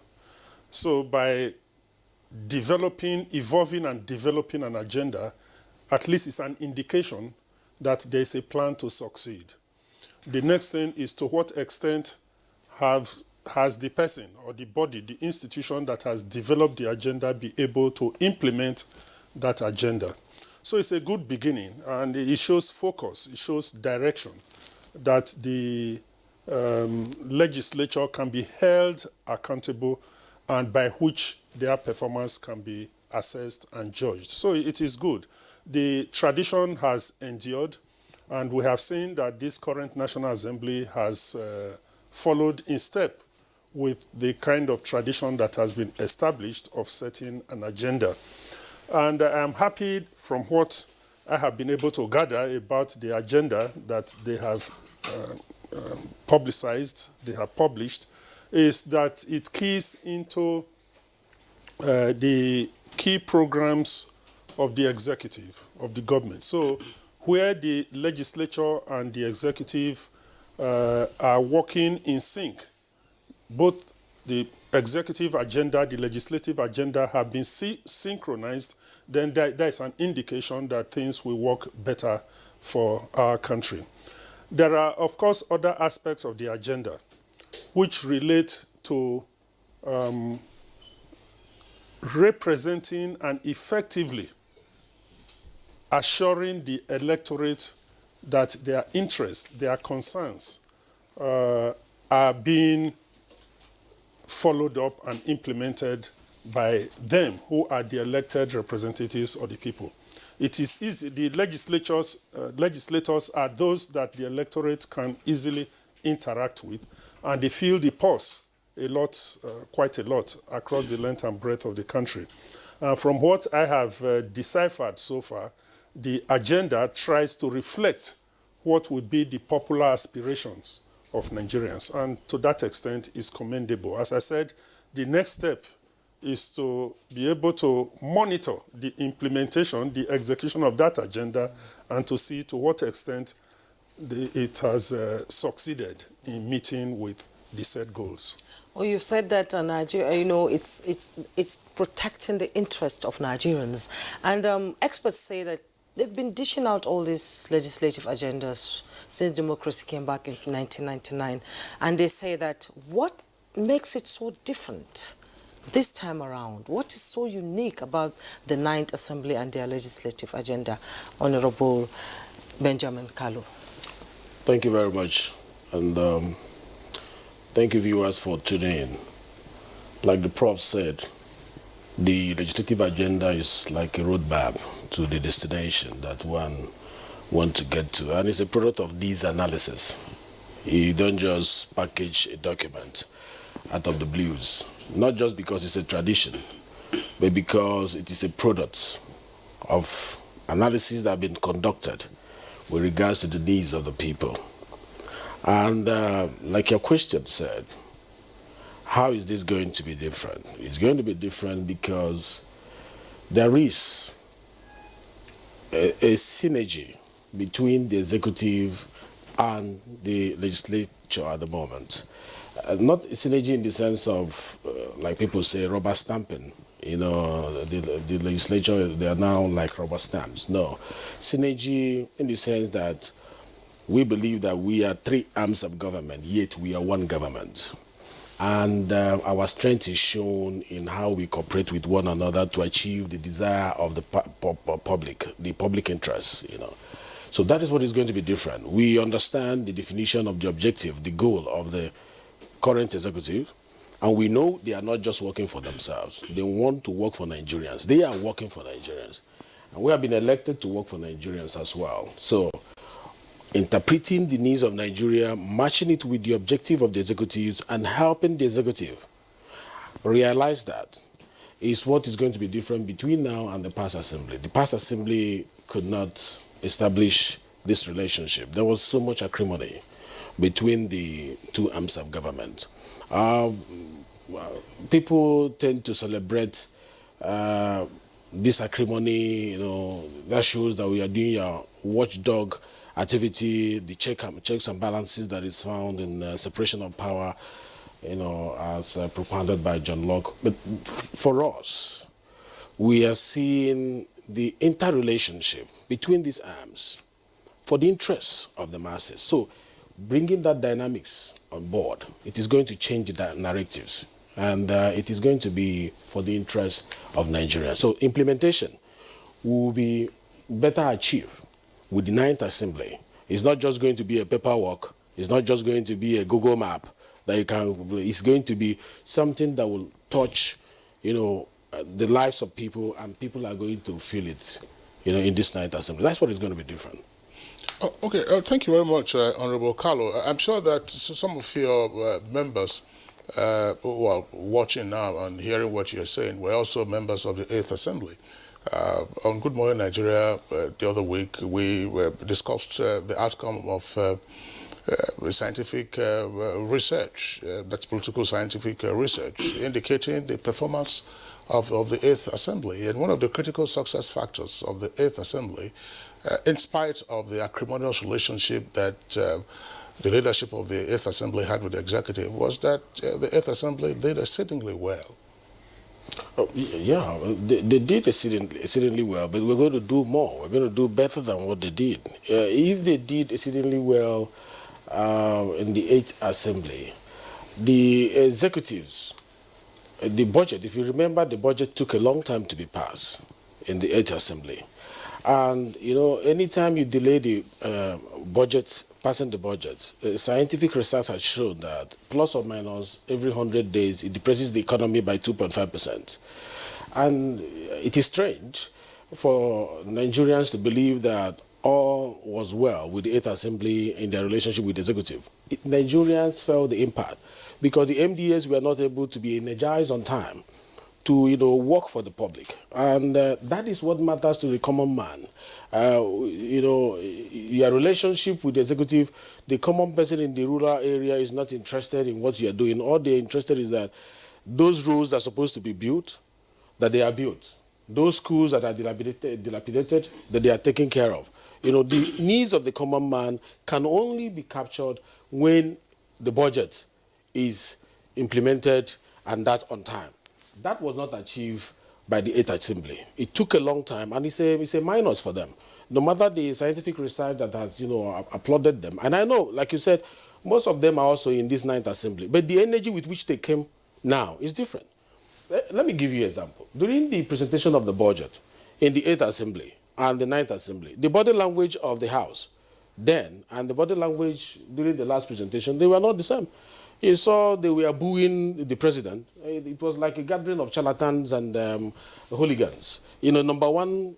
So by evolving and developing an agenda, at least it's an indication that there's a plan to succeed. The next thing is to what extent has the person or the body, the institution that has developed the agenda be able to implement that agenda. So it's a good beginning, and it shows focus, it shows direction, that the legislature can be held accountable and by which their performance can be assessed and judged. So it is good. The tradition has endured, and we have seen that this current National Assembly has followed in step with the kind of tradition that has been established of setting an agenda. And I'm happy from what I have been able to gather about the agenda that they have publicized, they have published, is that it keys into the key programs of the executive, of the government. So where the legislature and the executive are working in sync, both the executive agenda, the legislative agenda have been synchronized, then there's an indication that things will work better for our country. There are, of course, other aspects of the agenda which relate to representing and effectively assuring the electorate that their interests, their concerns are being followed up and implemented by them who are the elected representatives of the people. It is easy. The legislators are those that the electorate can easily interact with, and they feel the pulse a lot, quite a lot, across the length and breadth of the country. From what I have deciphered so far, the agenda tries to reflect what would be the popular aspirations of Nigerians, and to that extent is commendable. As I said, the next step is to be able to monitor the implementation, the execution of that agenda, and to see to what extent it has succeeded in meeting with the set goals. Well, you've said that Nigeria, you know, it's protecting the interest of Nigerians, and experts say that they've been dishing out all these legislative agendas since democracy came back in 1999, and they say that what makes it so different this time around? What is so unique about the 9th Assembly and their legislative agenda? Honorable Benjamin Kalu. Thank you very much, and thank you viewers for tuning in. Like the Prof said, the legislative agenda is like a roadmap to the destination that one wants to get to, and it's a product of these analysis. You don't just package a document out of the blues, not just because it's a tradition, but because it is a product of analysis that have been conducted with regards to the needs of the people. And like your question said, how is this going to be different? It's going to be different because there is a synergy between the executive and the legislature at the moment. Not a synergy in the sense of, like people say, rubber stamping. You know, the legislature, they are now like rubber stamps. No. Synergy in the sense that we believe that we are three arms of government, yet we are one government. And our strength is shown in how we cooperate with one another to achieve the desire of the public interest, you know. So that is what is going to be different. We understand the definition of the objective, the goal of the current executive, and we know they are not just working for themselves. They want to work for Nigerians. They are working for Nigerians. And we have been elected to work for Nigerians as well. So interpreting the needs of Nigeria, matching it with the objective of the executives, and helping the executive realize that is what is going to be different between now and the past assembly. The past assembly could not establish this relationship. There was so much acrimony between the two arms of government. People tend to celebrate this acrimony, you know, that shows that we are doing our watchdog activity, the checks and balances that is found in separation of power, you know, as propounded by John Locke. But for us, we are seeing the interrelationship between these arms for the interests of the masses. So bringing that dynamics on board, it is going to change the narratives, and it is going to be for the interest of Nigeria. So implementation will be better achieved with the 9th Assembly. It's not just going to be a paperwork. It's not just going to be a Google map that you can. It's going to be something that will touch, you know, the lives of people, and people are going to feel it, you know, in this 9th Assembly. That's what is going to be different. Oh, okay, thank you very much, Honorable Carlo. I'm sure that some of your members who are watching now and hearing what you're saying were also members of the 8th Assembly. On Good Morning Nigeria the other week, we discussed the outcome of scientific research, that's political scientific research, indicating the performance of the 8th Assembly. And one of the critical success factors of the 8th Assembly, in spite of the acrimonious relationship that the leadership of the 8th Assembly had with the executive was that the 8th Assembly did exceedingly well. Oh, yeah, they did exceedingly well, but we're going to do more. We're going to do better than what they did. If they did exceedingly well in the 8th Assembly, the executives, the budget, if you remember, the budget took a long time to be passed in the 8th Assembly. And, you know, anytime you delay the budget, passing the budget, scientific research has shown that plus or minus every 100 days, it depresses the economy by 2.5%. And it is strange for Nigerians to believe that all was well with the 8th Assembly in their relationship with the executive. Nigerians felt the impact because the MDAs were not able to be energized on time to, you know, work for the public. And that is what matters to the common man. You know, your relationship with the executive, the common person in the rural area is not interested in what you are doing. All they're interested is that those roads are supposed to be built, that they are built. Those schools that are dilapidated, that they are taken care of. You know, the needs of the common man can only be captured when the budget is implemented and that's on time. That was not achieved by the 8th Assembly. It took a long time, and it's a minus for them. No matter the scientific research that has, you know, applauded them. And I know, like you said, most of them are also in this 9th Assembly. But the energy with which they came now is different. Let me give you an example. During the presentation of the budget in the 8th Assembly and the 9th Assembly, the body language of the House then and the body language during the last presentation, they were not the same. You saw they were booing the president. It was like a gathering of charlatans and hooligans. You know, number one,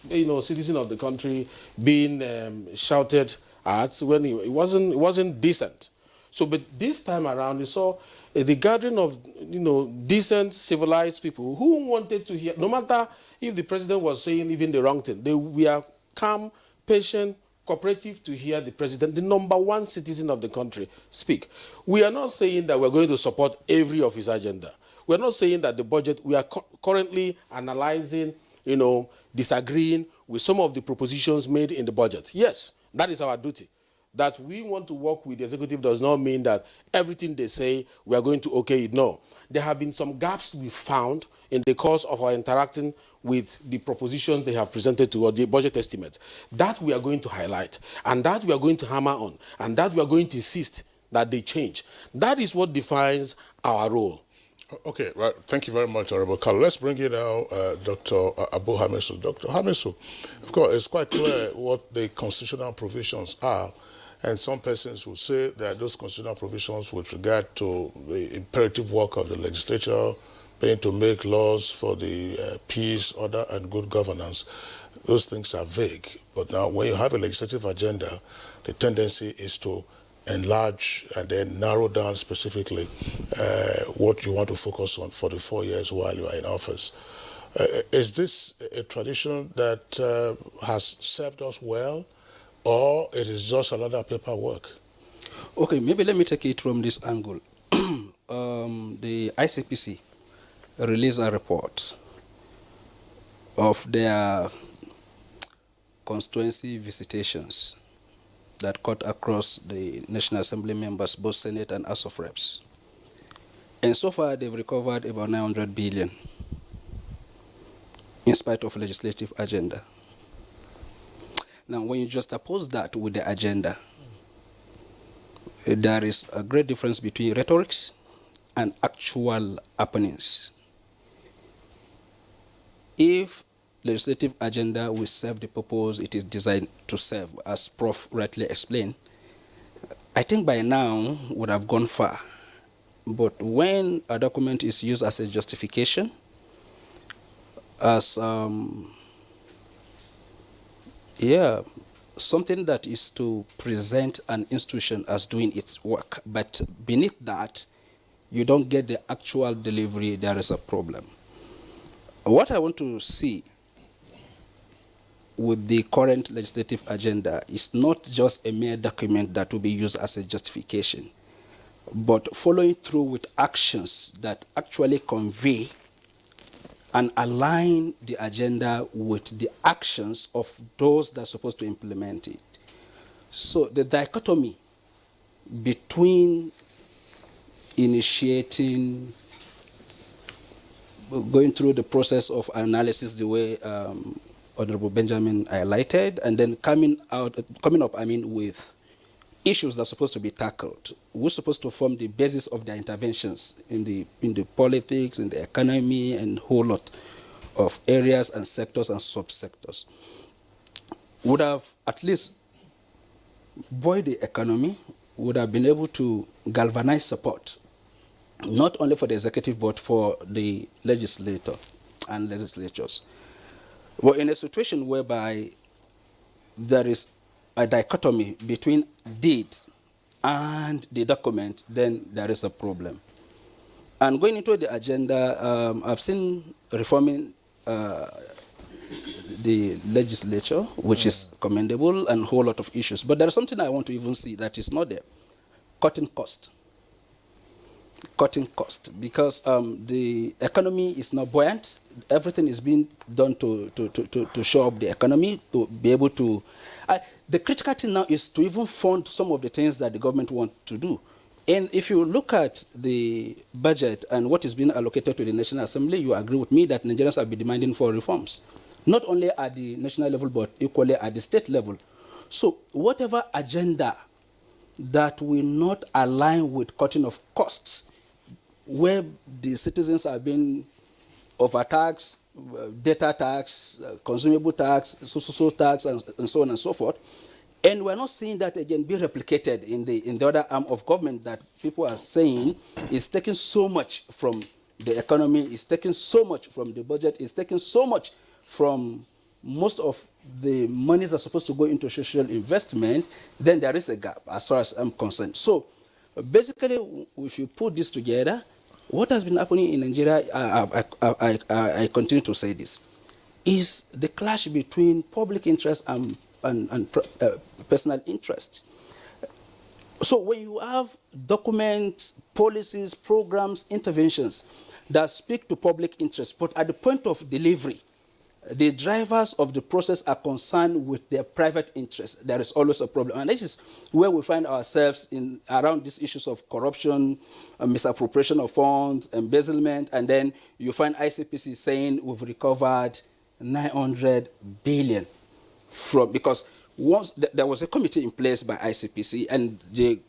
you know, citizen of the country being shouted at when it wasn't decent. So, but this time around, you saw the gathering of, you know, decent, civilized people who wanted to hear, no matter if the president was saying even the wrong thing, they were calm, patient, cooperative to hear the president, the number one citizen of the country, speak. We are not saying that we're going to support every of his agenda. We're not saying that the budget, we are currently analyzing, you know, disagreeing with some of the propositions made in the budget. Yes, that is our duty. That we want to work with the executive does not mean that everything they say, we are going to okay it. No. There have been some gaps we found in the course of our interacting with the propositions they have presented to us, the budget estimates. That we are going to highlight, and that we are going to hammer on, and that we are going to insist that they change. That is what defines our role. Okay, right. Thank you very much, Honorable Carlo. Let's bring in now Dr. Abu Hamisu. Dr. Hamisu, of course, it's quite clear what the constitutional provisions are, and some persons will say that those constitutional provisions with regard to the imperative work of the legislature being to make laws for the peace, order, and good governance, those things are vague. But now when you have a legislative agenda, the tendency is to enlarge and then narrow down specifically what you want to focus on for the 4 years while you are in office. Is this a tradition that has served us well, or it is just another paperwork? Okay, maybe let me take it from this angle. The ICPC released a report of their constituency visitations that cut across the National Assembly members, both Senate and House of Reps. And so far, they've recovered about 900 billion in spite of legislative agenda. Now, when you just oppose that with the agenda, there is a great difference between rhetorics and actual happenings. If legislative agenda will serve the purpose it is designed to serve, as Prof. rightly explained, I think by now would have gone far. But when a document is used as a justification, as something that is to present an institution as doing its work, but beneath that, you don't get the actual delivery, there is a problem. What I want to see with the current legislative agenda is not just a mere document that will be used as a justification, but following through with actions that actually convey and align the agenda with the actions of those that are supposed to implement it. So the dichotomy between initiating, going through the process of analysis the way Honorable Benjamin highlighted, and then coming up, with issues that are supposed to be tackled. We're supposed to form the basis of their interventions in the politics, in the economy, and a whole lot of areas and sectors and subsectors. Would have at least buoyed the economy, would have been able to galvanize support, not only for the executive, but for the legislator and legislatures. But in a situation whereby there is a dichotomy between deeds and the document, then there is a problem. And going into the agenda, I've seen reforming the legislature, which is commendable, and a whole lot of issues. But there's something I want to even see that is not there. Cutting cost. Cutting cost, because the economy is not buoyant. Everything is being done to show up the economy, to be able to... the critical thing now is to even fund some of the things that the government wants to do. And if you look at the budget and what is being allocated to the National Assembly, you agree with me that Nigerians have been demanding for reforms, not only at the national level, but equally at the state level. So whatever agenda that will not align with cutting of costs, where the citizens are being overtaxed, data tax, consumable tax, social tax, and so on and so forth. And we're not seeing that again be replicated in the other arm of government that people are saying is taking so much from the economy, is taking so much from the budget, is taking so much from most of the monies that are supposed to go into social investment. Then there is a gap as far as I'm concerned. So basically, if you put this together, what has been happening in Nigeria, I continue to say this, is the clash between public interest and personal interest. So when you have documents, policies, programs, interventions that speak to public interest, but at the point of delivery, the drivers of the process are concerned with their private interest, there is always a problem. And this is where we find ourselves around these issues of corruption, misappropriation of funds, embezzlement, and then you find ICPC saying we've recovered 900 billion because once there was a committee in place by ICPC, and they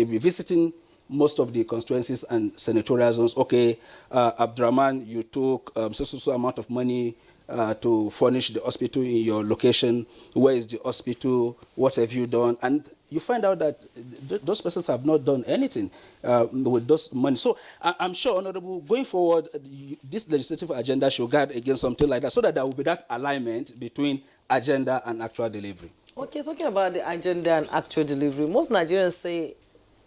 be visiting most of the constituencies and senatorial zones. Okay, Abdurrahman, you took so amount of money to furnish the hospital in your location. Where is the hospital? What have you done? And you find out that those persons have not done anything with those money. So I'm sure, Honorable, going forward, this legislative agenda should guard against something like that, so that there will be that alignment between agenda and actual delivery. Okay, talking about the agenda and actual delivery, most Nigerians say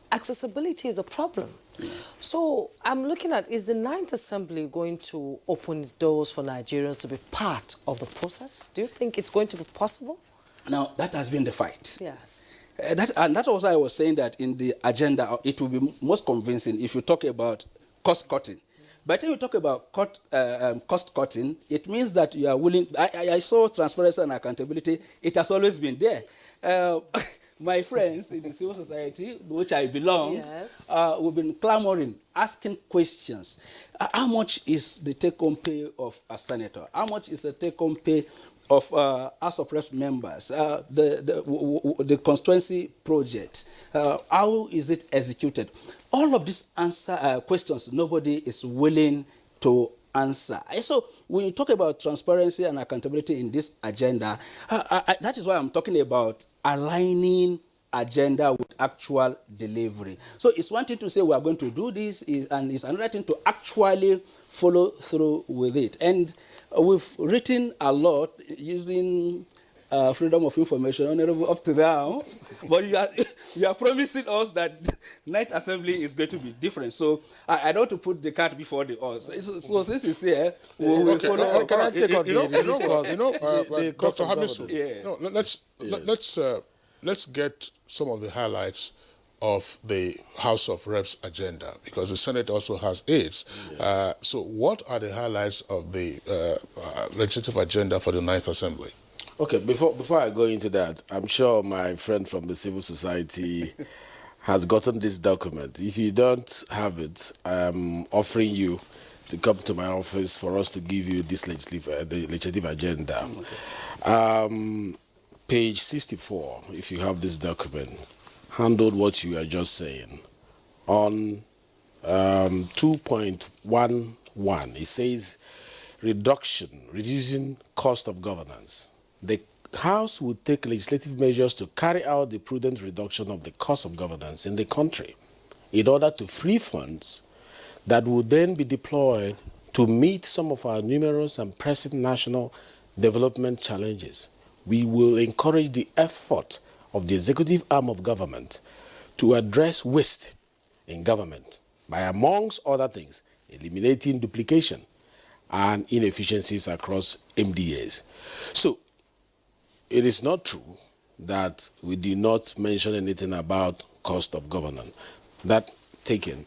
accessibility is a problem. Yeah. So I'm looking at, is the 9th Assembly going to open doors for Nigerians to be part of the process? Do you think it's going to be possible? Now, that has been the fight. Yes. That's also I was saying that in the agenda, it will be most convincing if you talk about cost cutting. By the time you talk about cost cutting, it means that you are willing. I saw transparency and accountability. It has always been there. My friends in the civil society, which I belong, yes, we've been clamoring, asking questions. How much is the take-home pay of a senator? How much is the take-home pay of House of Reps members? The constituency project, how is it executed? All of these questions, nobody is willing to answer. So when you talk about transparency and accountability in this agenda, that is why I'm talking about aligning agenda with actual delivery. So it's one thing to say we are going to do this, and it's another thing to actually follow through with it. And we've written a lot using freedom of information up to now, but you are promising us that night assembly is going to be different. So I don't want to put the cart before the horse. So since it's here, we will follow. Can I take on Dr. Hamisu? Yes. No, let's get some of the highlights of the House of Reps agenda, because the Senate also has its. Yeah. So what are the highlights of the legislative agenda for the 9th Assembly? Okay, before I go into that, I'm sure my friend from the civil society has gotten this document. If you don't have it, I'm offering you to come to my office for us to give you this legislative agenda. Page 64, if you have this document, handled what you are just saying. On 2.11, it says reducing cost of governance. The House will take legislative measures to carry out the prudent reduction of the cost of governance in the country in order to free funds that will then be deployed to meet some of our numerous and pressing national development challenges. We will encourage the effort of the executive arm of government to address waste in government by, amongst other things, eliminating duplication and inefficiencies across MDAs. So, it is not true that we did not mention anything about cost of governance. That taken.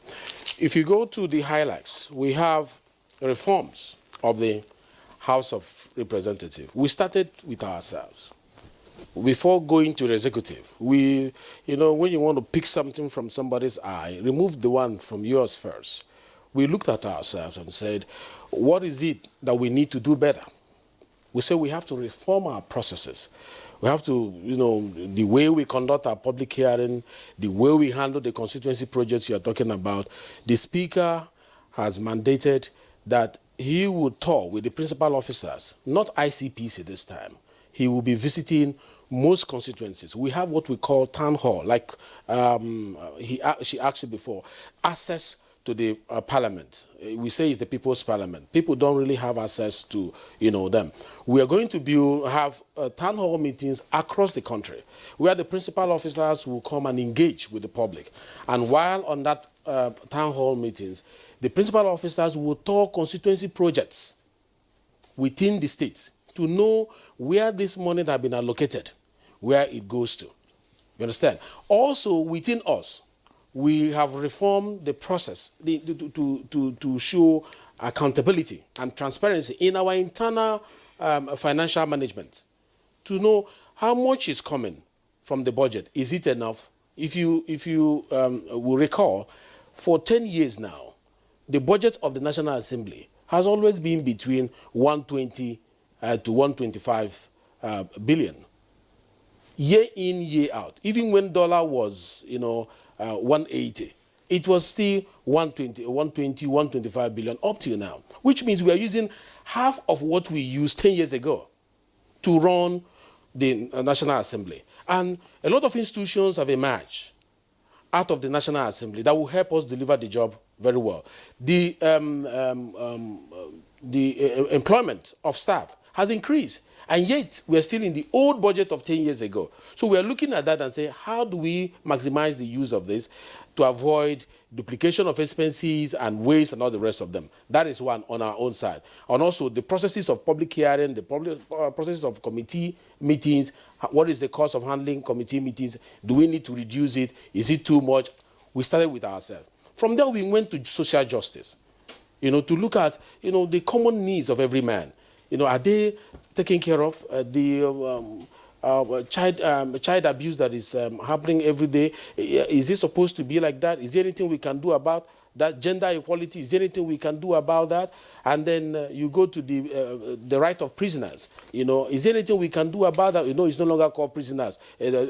If you go to the highlights, we have reforms of the House of Representatives. We started with ourselves. Before going to the executive, when you want to pick something from somebody's eye, remove the one from yours first. We looked at ourselves and said, what is it that we need to do better? We say we have to reform our processes. We have to, the way we conduct our public hearing, the way we handle the constituency projects you are talking about. The Speaker has mandated that he will tour with the principal officers, not ICPC this time. He will be visiting most constituencies. We have what we call town hall, like she asked you before, access to the parliament. We say it's the people's parliament. People don't really have access to, them. We are going to have town hall meetings across the country where the principal officers will come and engage with the public. And while on that town hall meetings, the principal officers will talk constituency projects within the states to know where this money that has been allocated, where it goes to. You understand? Also, within us, we have reformed the process to show accountability and transparency in our internal financial management, to know how much is coming from the budget. Is it enough? If you will recall, for 10 years now, the budget of the National Assembly has always been between 120 to 125 billion. Year in, year out. Even when dollar was, 180, it was still 120, 125 billion up till now, which means we are using half of what we used 10 years ago to run the National Assembly. And a lot of institutions have emerged out of the National Assembly that will help us deliver the job very well. The employment of staff has increased, and yet we are still in the old budget of 10 years ago. So we are looking at that and say, how do we maximize the use of this to avoid duplication of expenses and waste and all the rest of them? That is one on our own side. And also the processes of public hearing, the processes of committee meetings. What is the cost of handling committee meetings? Do we need to reduce it? Is it too much? We started with ourselves. From there, we went to social justice, to look at, the common needs of every man. Are they taking care of the child abuse that is happening every day? Is it supposed to be like that? Is there anything we can do about that? Gender equality, is there anything we can do about that? And then you go to the right of prisoners. Is there anything we can do about that? It's no longer called prisoners.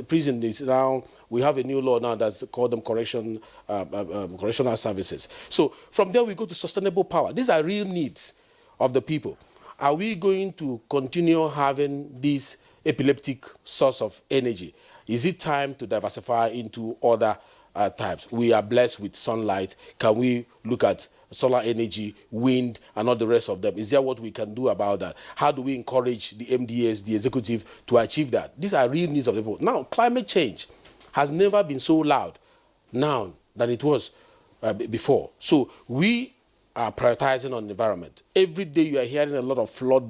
Prison is now, we have a new law now that's called them correctional services. So from there we go to sustainable power. These are real needs of the people. Are we going to continue having this epileptic source of energy? Is it time to diversify into other types? We are blessed with sunlight. Can we look at solar energy, wind, and all the rest of them? Is there what we can do about that? How do we encourage the MDAs, the executive, to achieve that? These are real needs of the people. Now, climate change has never been so loud now than it was before. So we are prioritizing on the environment. Every day you are hearing a lot of flood,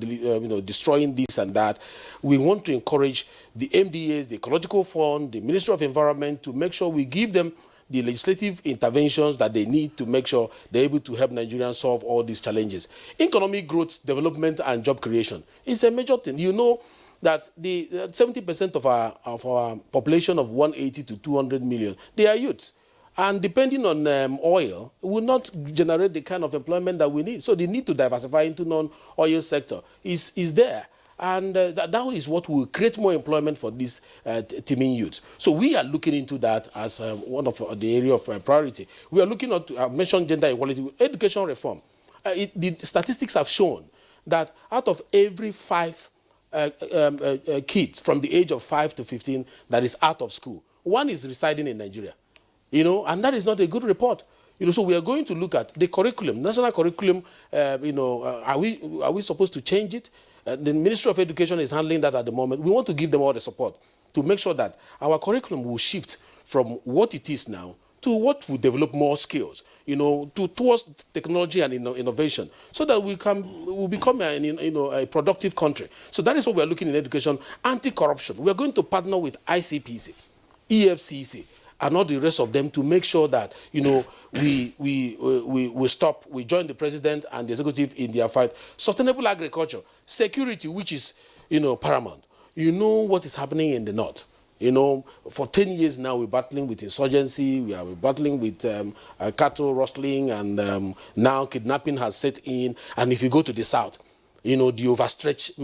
destroying this and that. We want to encourage the MDAs, the Ecological Fund, the Ministry of Environment to make sure we give them the legislative interventions that they need to make sure they're able to help Nigerians solve all these challenges. Economic growth, development, and job creation is a major thing. that the 70% of our population of 180 to 200 million, they are youth. And depending on oil, will not generate the kind of employment that we need. So the need to diversify into non-oil sector is there. And that is what will create more employment for these teeming youths. So we are looking into that as one of the area of priority. We are looking at, I've mentioned gender equality, education reform. The statistics have shown that out of every 5 kids from the age of 5 to 15 that is out of school, 1 is residing in Nigeria. And that is not a good report. So we are going to look at the curriculum, national curriculum. Are we supposed to change it? The Ministry of Education is handling that at the moment. We want to give them all the support to make sure that our curriculum will shift from what it is now to what will develop more skills, towards technology and innovation, so that we'll become a productive country. So that is what we are looking in education. Anti-corruption. We are going to partner with ICPC, EFCC, and all the rest of them to make sure that we join the president and the executive in their fight. Sustainable agriculture, security, which is paramount. What is happening in the north. For 10 years now, we're battling with insurgency, we're battling with cattle rustling, and now kidnapping has set in. And if you go to the south, the overstretched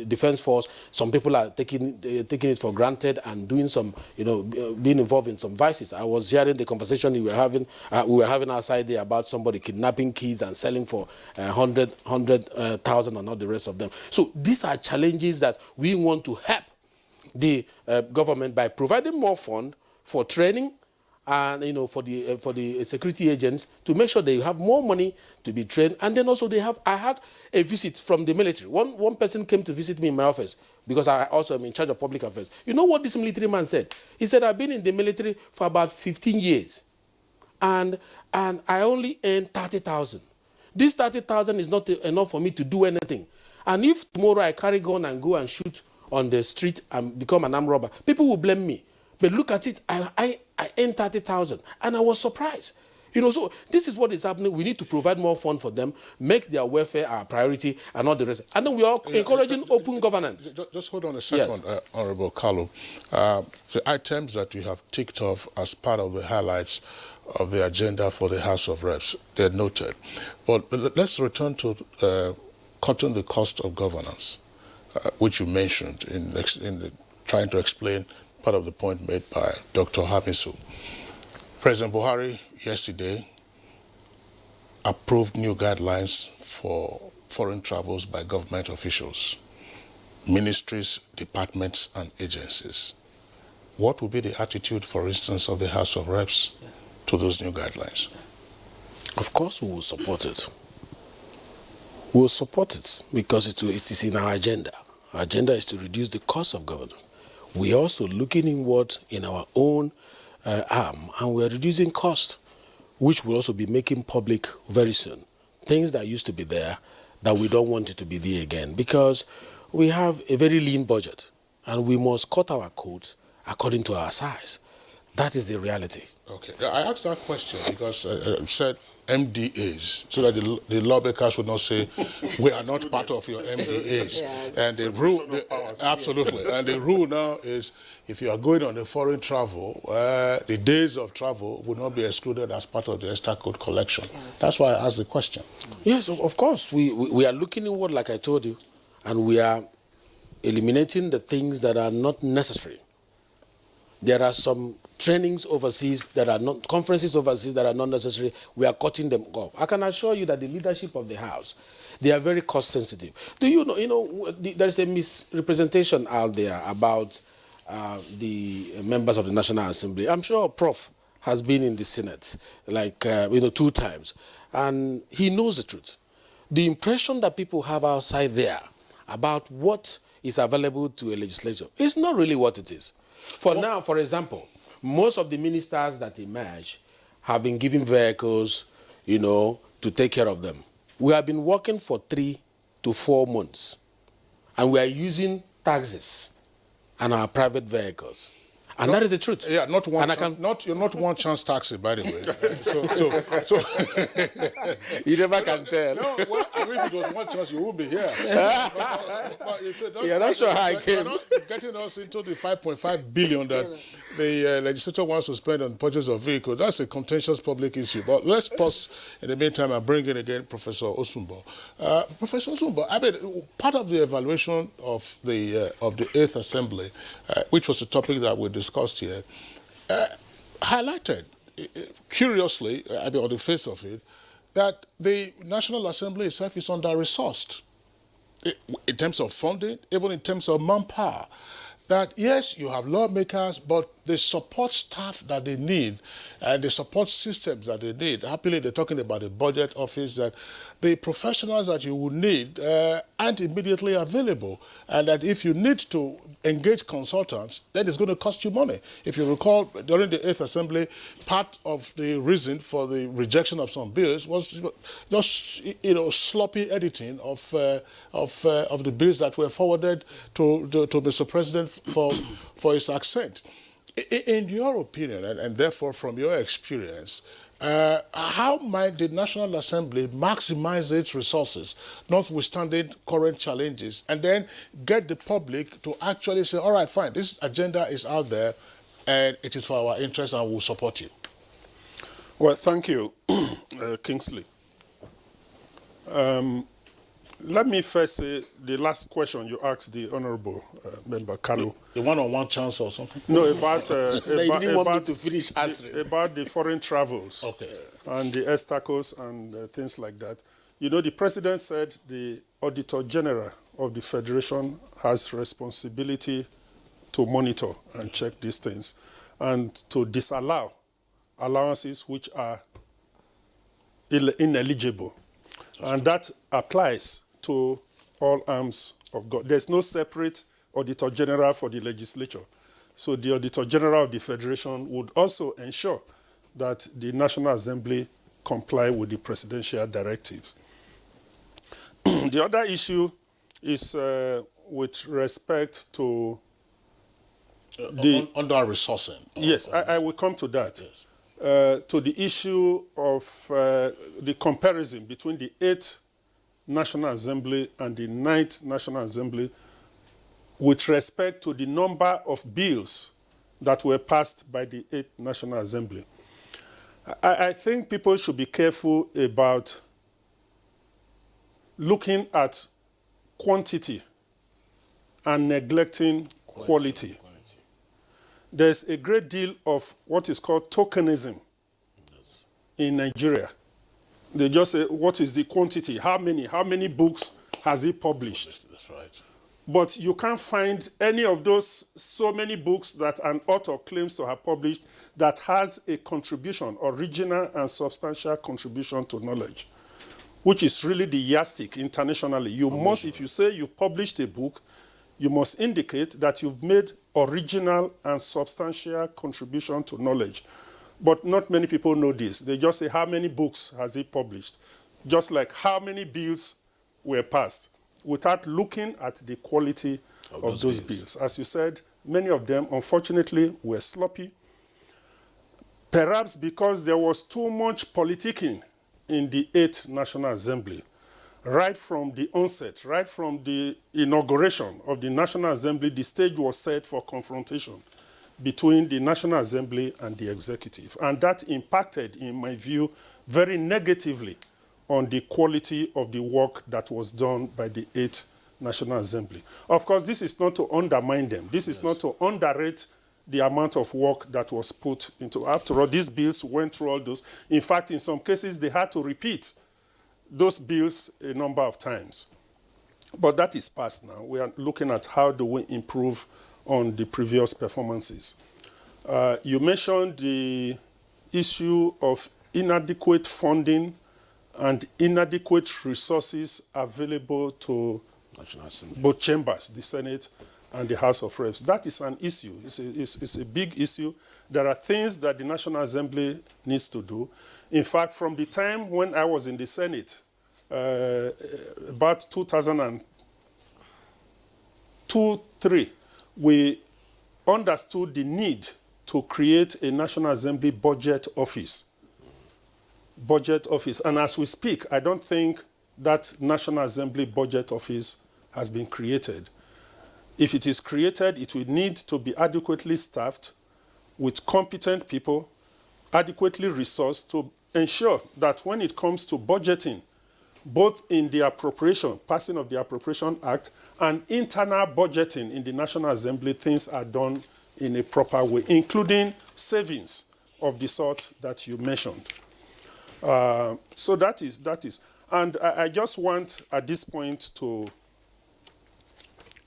defense force, some people are taking it for granted and doing some, being involved in some vices. I was hearing the conversation we were having outside there about somebody kidnapping kids and selling for 100,000 and not the rest of them. So these are challenges that we want to help the government by providing more fund for training and for the security agents to make sure they have more money to be trained. And then also I had a visit from the military. One person came to visit me in my office because I also am in charge of public affairs. You know what this military man said? He said, I've been in the military for about 15 years and I only earn 30,000. This 30,000 is not enough for me to do anything. And if tomorrow I carry gun and go and shoot on the street and become an armed robber, people will blame me. But look at it, I earned 30,000, and I was surprised. So this is what is happening. We need to provide more funds for them, make their welfare our priority, and all the rest. And then we are encouraging open governance. Just hold on a second, yes. Honorable Kalu. The items that you have ticked off as part of the highlights of the agenda for the House of Reps, they're noted. But let's return to cutting the cost of governance, which you mentioned in trying to explain part of the point made by Dr. Hamisu. President Buhari yesterday approved new guidelines for foreign travels by government officials, ministries, departments, and agencies. What will be the attitude, for instance, of the House of Reps to those new guidelines? Of course we will support it. We will support it because it is in our agenda. Our agenda is to reduce the cost of governance. We are also looking inward in our own arm, and we are reducing costs, which will also be making public very soon. Things that used to be there that we don't want it to be there again, because we have a very lean budget and we must cut our coats according to our size. That is the reality. Okay, I asked that question because said MDAs, so that the lawmakers would not say we are not part of your MDAs. Yes. And the rule, absolutely, and the rule now is if you are going on a foreign travel, the days of travel will not be excluded as part of the extra code collection. Yes. That's why I asked the question. Yes, of course. We are looking inward, like I told you, and we are eliminating the things that are not necessary. There are some trainings overseas that are not, conferences overseas that are not necessary. We are cutting them off. I can assure you that the leadership of the House, they are very cost sensitive. Do you know, there is a misrepresentation out there about the members of the National Assembly. I'm sure Prof has been in the Senate, 2 times, and he knows the truth. The impression that people have outside there about what is available to a legislature is not really what it is. Now, for example, most of the ministers that emerge have been given vehicles, to take care of them. We have been working for 3 to 4 months, and we are using taxis and our private vehicles. And that is the truth. Yeah, not one. And You're not one chance taxi, by the way. so you never can tell. No, well, I mean, if it was one chance, you won't be here. You're not sure how I came. You're not getting us into the 5.5 billion that the legislature wants to spend on purchase of vehicles. That's a contentious public issue. But let's pause in the meantime and bring in again Professor Osumbo. Professor Osumbo, I mean, part of the evaluation of the 8th Assembly, which was a topic that we discussed here, highlighted, curiously, I mean, on the face of it, that the National Assembly itself is under-resourced in terms of funding, even in terms of manpower. That, yes, you have lawmakers, but the support staff that they need and the support systems that they need, happily they're talking about the budget office, that the professionals that you will need aren't immediately available, and that if you need to engage consultants, then it's going to cost you money. If you recall, during the 8th Assembly, part of the reason for the rejection of some bills was just, sloppy editing of the bills that were forwarded to Mr. President for his accent. In your opinion, and therefore from your experience, how might the National Assembly maximize its resources, notwithstanding current challenges, and then get the public to actually say, all right, fine, this agenda is out there, and it is for our interest, and we'll support you? Well, thank you, Kingsley. Let me first say the last question you asked the Honourable Member Kanu. The one-on-one chance or something? No, about to finish answering. About the foreign travels, and the obstacles and things like that. You know, the President said the Auditor General of the Federation has responsibility to monitor and check these things and to disallow allowances which are ineligible. And that applies to all arms of God. There's no separate Auditor General for the legislature. So the Auditor General of the Federation would also ensure that the National Assembly comply with the presidential directives. The other issue is with respect to under-resourcing. Yes, I will come to that. Yes. To the issue of the comparison between the 8th National Assembly and the 9th National Assembly with respect to the number of bills that were passed by the 8th National Assembly. I think people should be careful about looking at quantity and neglecting quality. There's a great deal of what is called tokenism in Nigeria. They just say, what is the quantity? How many books has he published? That's right. But you can't find any of those so many books that an author claims to have published that has a contribution, original and substantial contribution to knowledge, which is really the yardstick internationally. You must, if you say you've published a book, you must indicate that you've made original and substantial contribution to knowledge. But not many people know this. They just say, how many books has he published? Just like how many bills were passed, without looking at the quality of those bills. As you said, many of them, unfortunately, were sloppy. Perhaps because there was too much politicking in the 8th National Assembly. Right from the onset, right from the inauguration of the National Assembly, the stage was set for confrontation between the National Assembly and the executive. And that impacted, in my view, very negatively on the quality of the work that was done by the 8th National Assembly. Of course, this is not to undermine them. This is not to underrate the amount of work that was put into. After all, these bills went through all those. In fact, in some cases, they had to repeat those bills a number of times. But that is past now. We are looking at how do we improve on the previous performances. You mentioned the issue of inadequate funding and inadequate resources available to both chambers, the Senate and the House of Reps. That is an issue. It's a big issue. There are things that the National Assembly needs to do. In fact, from the time when I was in the Senate, about 2002-03, we understood the need to create a National Assembly budget office. And as we speak, I don't think that National Assembly budget office has been created. If it is created, it will need to be adequately staffed with competent people, adequately resourced to ensure that when it comes to budgeting, both in the appropriation, passing of the Appropriation Act, and internal budgeting in the National Assembly, things are done in a proper way, including savings of the sort that you mentioned. So that is. And I just want at this point to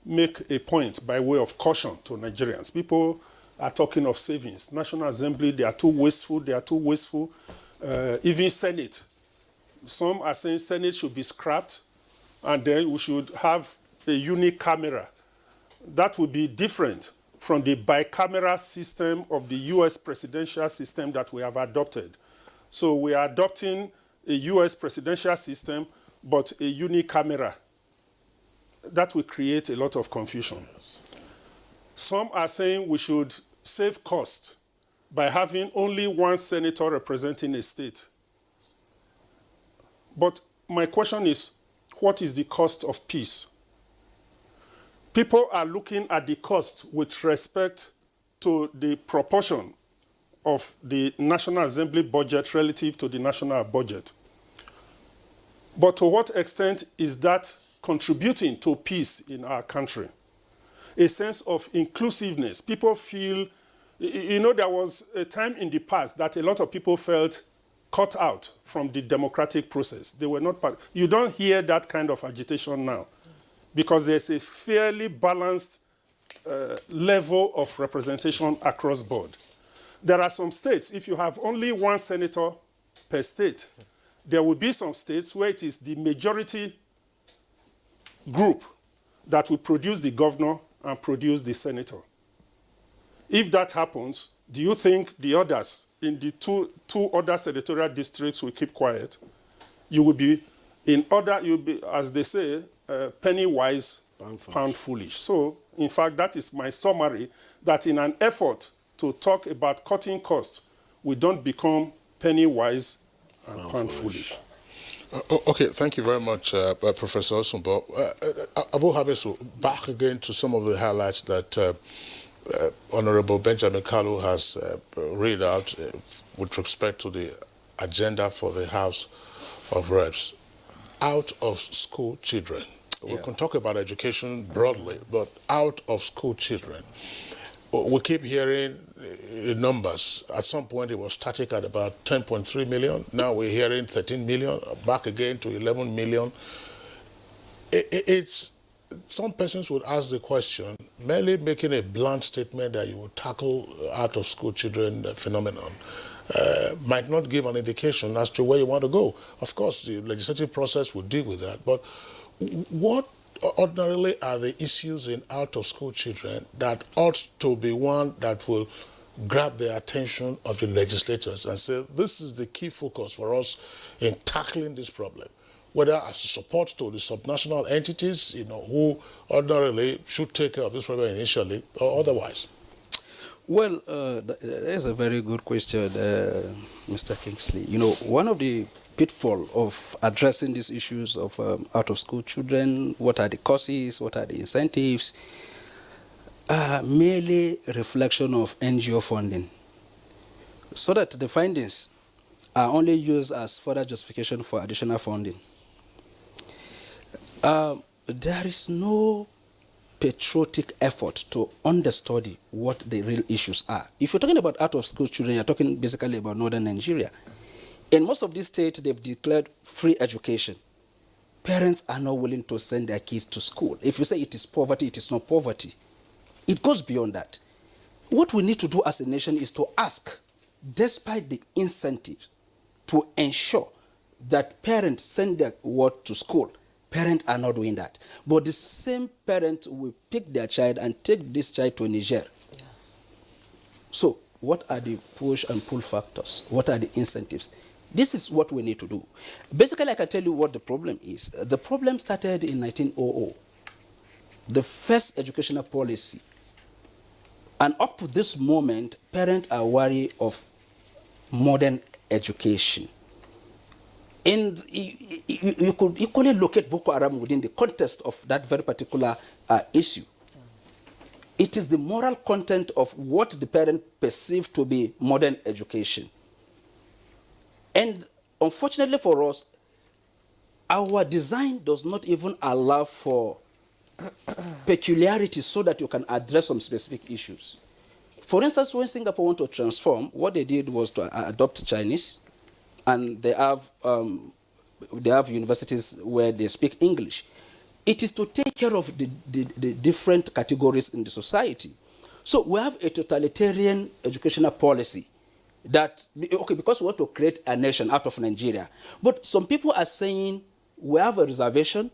make a point by way of caution to Nigerians. People are talking of savings. National Assembly, they are too wasteful. Even Senate. Some are saying Senate should be scrapped and then we should have a unique camera. That would be different from the bicameral system of the US presidential system that we have adopted. So we are adopting a US presidential system, but a unicameral. That will create a lot of confusion. Some are saying we should save cost by having only one senator representing a state. But my question is, what is the cost of peace? People are looking at the cost with respect to the proportion of the National Assembly budget relative to the national budget. But to what extent is that contributing to peace in our country? A sense of inclusiveness. People feel, there was a time in the past that a lot of people felt cut out from the democratic process. They were not part. You don't hear that kind of agitation now because there's a fairly balanced level of representation across board. There are some states, if you have only one senator per state, there will be some states where it is the majority group that will produce the governor and produce the senator. If that happens, do you think the others in the two other senatorial districts will keep quiet? You will be, you'll be, as they say, penny wise, pound foolish. So, in fact, that is my summary, that in an effort to talk about cutting costs, we don't become penny wise and pound foolish. Okay, thank you very much, Professor Osumbo. Abu Hamisu, back again to some of the highlights that Honorable Benjamin Kalu has read out with respect to the agenda for the House of Reps. Out of school children. We can talk about education broadly, but out of school children. We keep hearing numbers. At some point it was static at about 10.3 million. Now we're hearing 13 million, back again to 11 million. Some persons would ask the question, merely making a blunt statement that you would tackle out-of-school children phenomenon might not give an indication as to where you want to go. Of course, the legislative process will deal with that, but what ordinarily are the issues in out-of-school children that ought to be one that will grab the attention of the legislators and say, this is the key focus for us in tackling this problem? Whether as support to the subnational entities, who ordinarily should take care of this problem initially, or otherwise? Well, that is a very good question, Mr. Kingsley. One of the pitfalls of addressing these issues of out-of-school children, what are the causes, what are the incentives, merely a reflection of NGO funding, so that the findings are only used as further justification for additional funding. There is no patriotic effort to understudy what the real issues are. If you're talking about out-of-school children, you're talking basically about northern Nigeria. In most of these states, they've declared free education. Parents are not willing to send their kids to school. If you say it is poverty, it is not poverty. It goes beyond that. What we need to do as a nation is to ask, despite the incentives, to ensure that parents send their word to school. Parents are not doing that. But the same parent will pick their child and take this child to Niger. Yeah. So, what are the push and pull factors? What are the incentives? This is what we need to do. Basically, I can tell you what the problem is. The problem started in 1900. The first educational policy And up to this moment, parents are wary of modern education. And you could equally locate Boko Haram within the context of that very particular issue. It is the moral content of what the parent perceive to be modern education. And unfortunately for us, our design does not even allow for peculiarities so that you can address some specific issues. For instance, when Singapore want to transform, what they did was to adopt Chinese, and they have universities where they speak English. It is to take care of the different categories in the society. So we have a totalitarian educational policy that, okay, because we want to create a nation out of Nigeria. But some people are saying we have a reservation,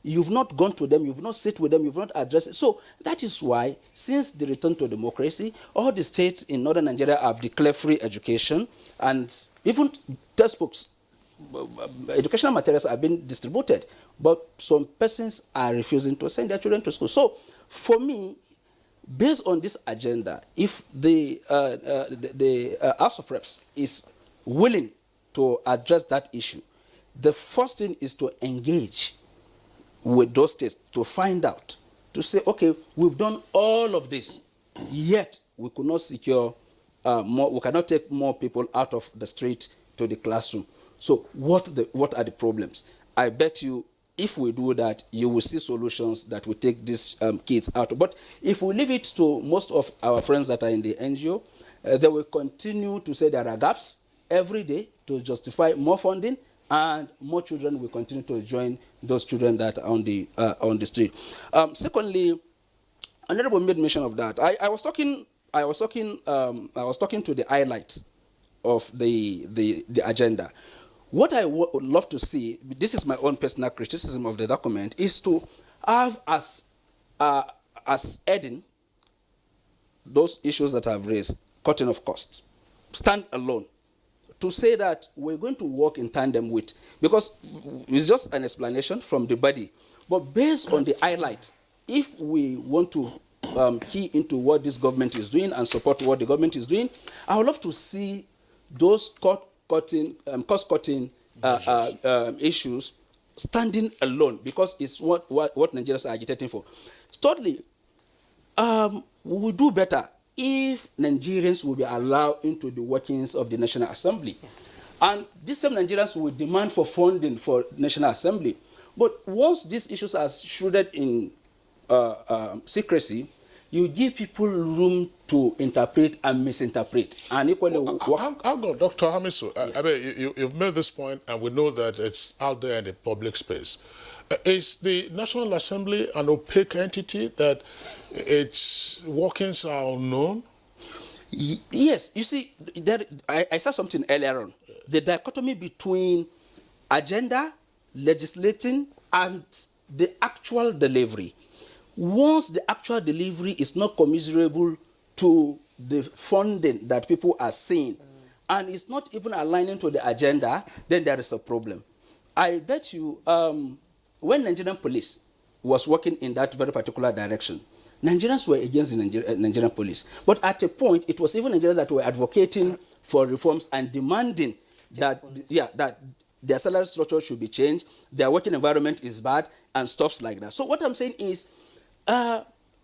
you've not gone to them, you've not sit with them, you've not addressed it. So that is why, since the return to democracy, all the states in northern Nigeria have declared free education, and even textbooks, educational materials are being distributed, but some persons are refusing to send their children to school. So for me, based on this agenda, if the House of Reps is willing to address that issue, the first thing is to engage with those states to find out, to say, okay, we've done all of this, yet we could not secure more, we cannot take more people out of the street to the classroom. So what are the problems? I bet you, if we do that, you will see solutions that will take these kids out. But if we leave it to most of our friends that are in the NGO, they will continue to say there are gaps every day to justify more funding, and more children will continue to join those children that are on the street. Secondly, Honorable made mention of that. I was talking to the highlights of the agenda. What I would love to see, this is my own personal criticism of the document, is to have as heading those issues that I've raised, cutting off costs, stand alone, to say that we're going to work in tandem with, because it's just an explanation from the body, but based on the highlights, if we want to key into what this government is doing and support what the government is doing, I would love to see those cost-cutting issues standing alone, because it's what Nigerians are agitating for. Thirdly, we will do better if Nigerians will be allowed into the workings of the National Assembly. Yes. And these same Nigerians will demand for funding for National Assembly. But once these issues are shrouded in secrecy, you give people room to interpret and misinterpret. And equally, I'll go, Dr. Hamisu. Yes. I mean, you've made this point, and we know that it's out there in the public space. Is the National Assembly an opaque entity that its workings are unknown? Yes. You see, I said something earlier on. The dichotomy between agenda, legislating, and the actual delivery. Once the actual delivery is not commiserable to the funding that people are seeing, and it's not even aligning to the agenda, then there is a problem. I bet you, when Nigerian police was working in that very particular direction, Nigerians were against the Nigerian police. But at a point, it was even Nigerians that were advocating for reforms and demanding that their salary structure should be changed, their working environment is bad, and stuff like that. So what I'm saying is,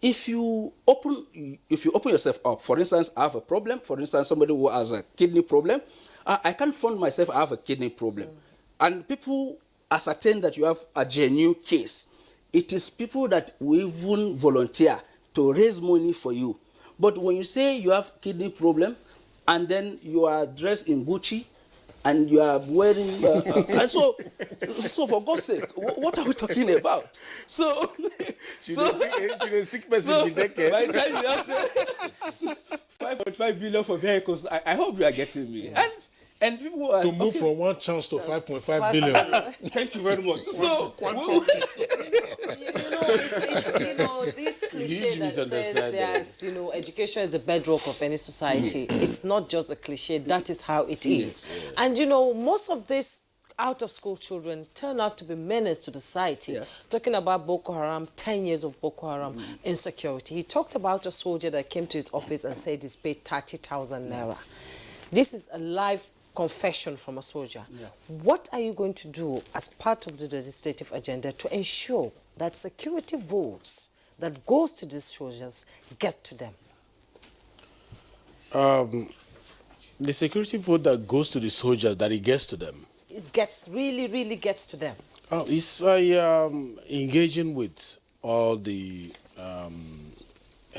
if you open yourself up, for instance, I have a problem, for instance, somebody who has a kidney problem, I can't fund myself, I have a kidney problem. And people ascertain that you have a genuine case. It is people that will even volunteer to raise money for you. But when you say you have kidney problem, and then you are dressed in Gucci, and you are wearing, and so for God's sake, what are we talking about? So, a sick person by the time you have 5.5 billion for vehicles, I hope you are getting me. Yeah. And people are to move from one chance to 5.5 billion. Thank you very much. This cliche that says, yes, education is the bedrock of any society. It's not just a cliche. That is how it is. And most of these out-of-school children turn out to be menace to the society. Talking about Boko Haram, 10 years of Boko Haram insecurity. He talked about a soldier that came to his office and said he's paid 30,000 naira. This is a live confession from a soldier. What are you going to do as part of the legislative agenda to ensure that security votes that goes to these soldiers get to them? The security vote that goes to the soldiers, that it gets to them. It gets, really gets to them. It's by engaging with all the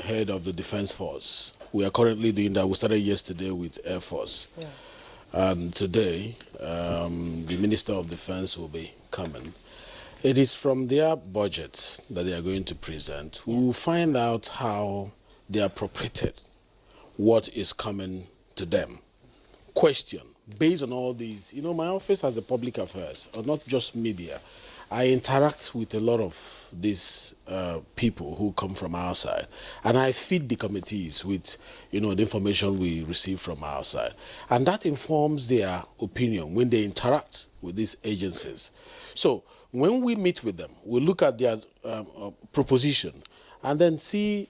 head of the defense force. We are currently doing that. We started yesterday with Air Force. And today, the Minister of Defense will be coming. It is from their budget that they are going to present. We will find out how they appropriated what is coming to them. Question, based on all these, you know, my office has the public affairs, or not just media. I interact with a lot of these people who come from outside, and I feed the committees with, you know, the information we receive from outside, and that informs their opinion when they interact with these agencies. So when we meet with them, we look at their proposition and then see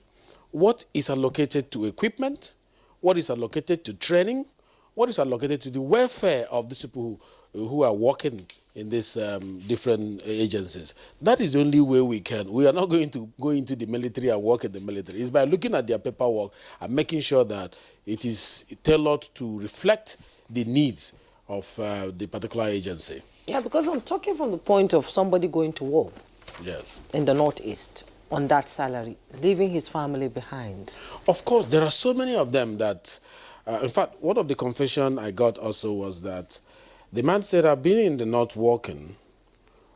what is allocated to equipment, what is allocated to training, what is allocated to the welfare of these people who are working in these different agencies. That is the only way we can. We are not going to go into the military and work in the military. It's by looking at their paperwork and making sure that it is tailored to reflect the needs of the particular agency. Yeah, because I'm talking from the point of somebody going to war. Yes. In the Northeast on that salary, leaving his family behind. Of course, there are so many of them that, in fact, one of the confession I got also was that the man said, I've been in the North working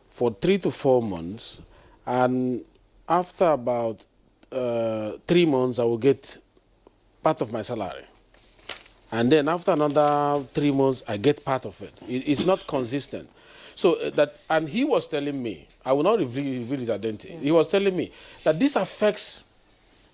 for 3 to 4 months, and after about 3 months, I will get part of my salary. And then after another 3 months, I get part of it. It's not consistent. So that, and he was telling me, I will not reveal his identity. He was telling me that this affects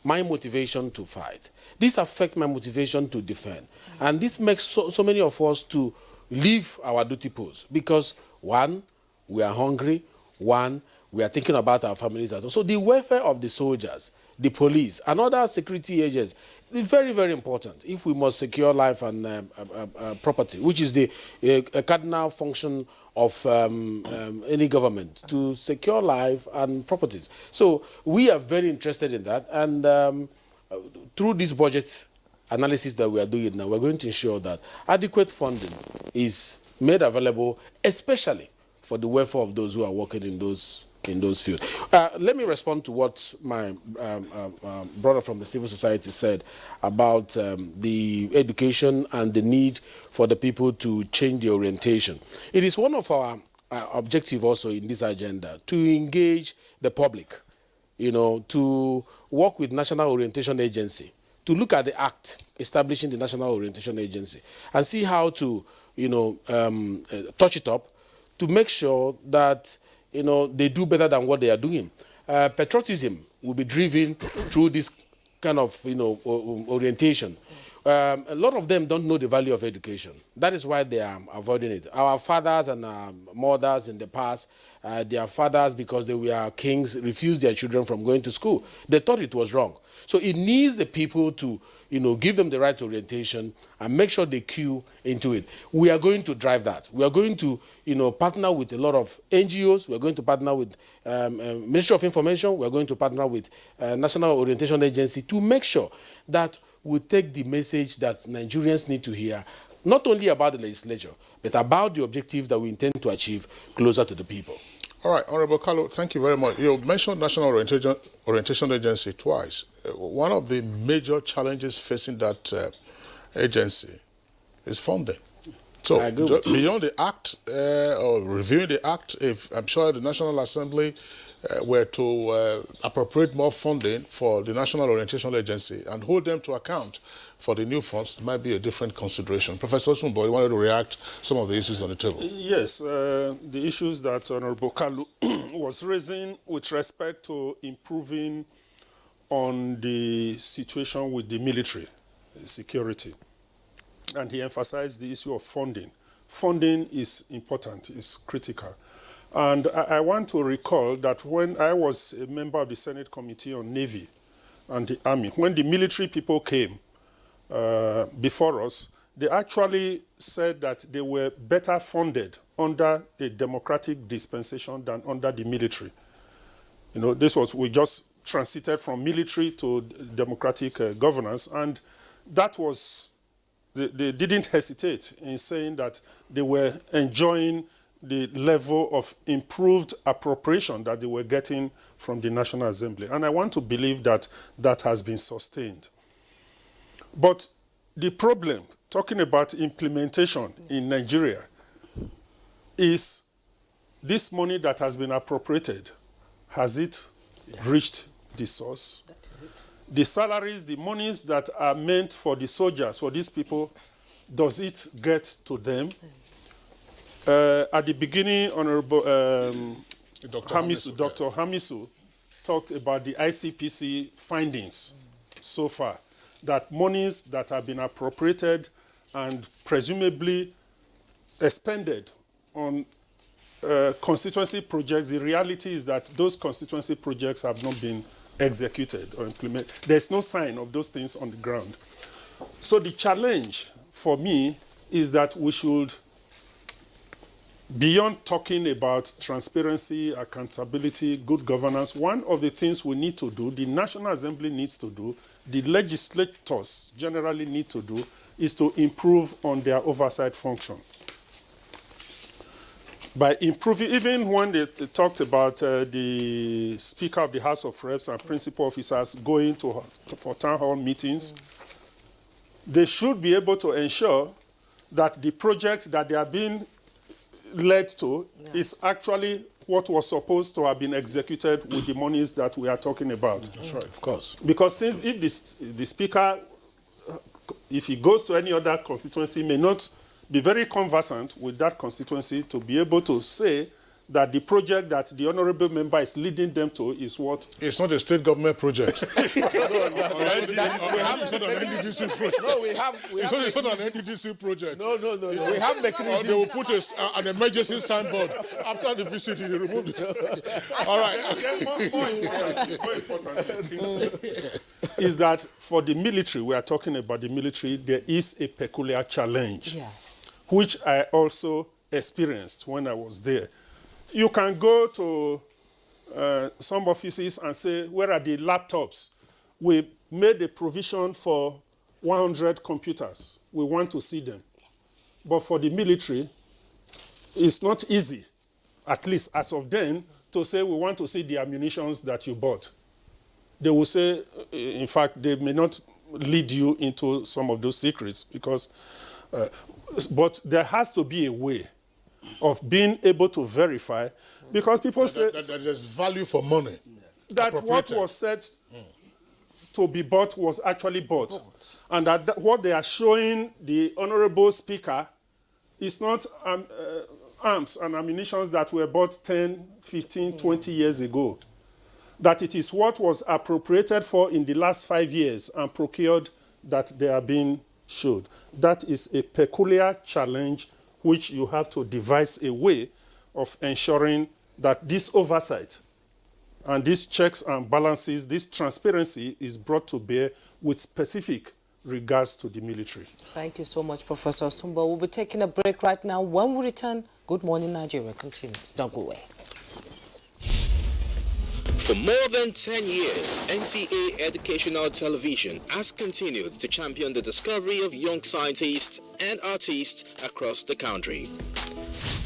my motivation to fight. This affects my motivation to defend. And this makes so many of us to leave our duty post because, one, we are hungry, one, we are thinking about our families. So the welfare of the soldiers, the police, and other security agents is very, very important if we must secure life and property, which is the cardinal function of any government, to secure life and properties. So we are very interested in that, and through this budget analysis that we are doing now, we're going to ensure that adequate funding is made available, especially for the welfare of those who are working in those fields. Let me respond to what my brother from the civil society said about the education and the need for the people to change their orientation. It is one of our objectives also in this agenda to engage the public, you know, to work with National Orientation Agency, to look at the act establishing the National Orientation Agency and see how to, you know, touch it up to make sure that, you know, they do better than what they are doing. Patriotism will be driven through this kind of, you know, orientation. A lot of them don't know the value of education. That is why they are avoiding it. Our fathers and our mothers in the past, their fathers, because they were kings, refused their children from going to school. They thought it was wrong. So it needs the people to, you know, give them the right orientation and make sure they queue into it. We are going to drive that. We are going to, you know, partner with a lot of NGOs. We are going to partner with Ministry of Information. We are going to partner with National Orientation Agency to make sure that we take the message that Nigerians need to hear, not only about the legislature, but about the objective that we intend to achieve closer to the people. All right, Honorable Carlo, thank you very much. You mentioned National Orientation Agency twice. One of the major challenges facing that agency is funding. So, beyond the act or reviewing the act, if I'm sure the National Assembly were to appropriate more funding for the National Orientation Agency and hold them to account for the new funds, it might be a different consideration. Professor Sumbo, you wanted to react to some of the issues on the table? Yes, the issues that Honorable Kalu was raising with respect to improving on the situation with the military security. And he emphasized the issue of funding funding is important, is critical. And I want to recall that when I was a member of the Senate Committee on Navy and the Army, when the military people came before us, they actually said that they were better funded under a democratic dispensation than under the military. You know, we just transited from military to democratic governance, and that was, they didn't hesitate in saying that they were enjoying the level of improved appropriation that they were getting from the National Assembly. And I want to believe that that has been sustained. But the problem, talking about implementation in Nigeria, is this money that has been appropriated, has it reached the source? The salaries, the monies that are meant for the soldiers, for these people, does it get to them? At the beginning, Honorable Dr. Hamisu talked about the ICPC findings so far, that monies that have been appropriated and presumably expended on constituency projects, the reality is that those constituency projects have not been executed or implemented. There's no sign of those things on the ground. So the challenge for me is that we should, beyond talking about transparency, accountability, good governance, one of the things we need to do, the National Assembly needs to do, the legislators generally need to do, is to improve on their oversight function. By improving, even when they talked about the Speaker of the House of Reps and principal officers going for town hall meetings, they should be able to ensure that the projects that they are being led to is actually what was supposed to have been executed with the monies that we are talking about. That's right, of course. Because since if the Speaker, if he goes to any other constituency, may not be very conversant with that constituency to be able to say that the project that the honorable member is leading them to is what? It's not a state government project. It's not an NDDC project. No, it's not an NDDC project. No. We have mechanisms. They will put an emergency signboard after the visit. They removed it. All right. More important is that for the military, we are talking about the military, there is a peculiar challenge, which I also experienced when I was there. You can go to some offices and say, where are the laptops? We made a provision for 100 computers. We want to see them. But for the military, it's not easy, at least as of then, to say we want to see the ammunitions that you bought. They will say, in fact, they may not lead you into some of those secrets because, but there has to be a way of being able to verify, because people say that there's value for money. That what was said to be bought was actually bought. And that what they are showing the Honorable Speaker is not arms and ammunitions that were bought 10, 15, 20 years ago. That it is what was appropriated for in the last 5 years and procured that they are being showed. That is a peculiar challenge which you have to devise a way of ensuring that this oversight and these checks and balances, this transparency is brought to bear with specific regards to the military. Thank you so much, Professor Sumba. We'll be taking a break right now. When we return, Good Morning Nigeria continues. Don't go away. For more than 10 years, NTA Educational Television has continued to champion the discovery of young scientists and artists across the country.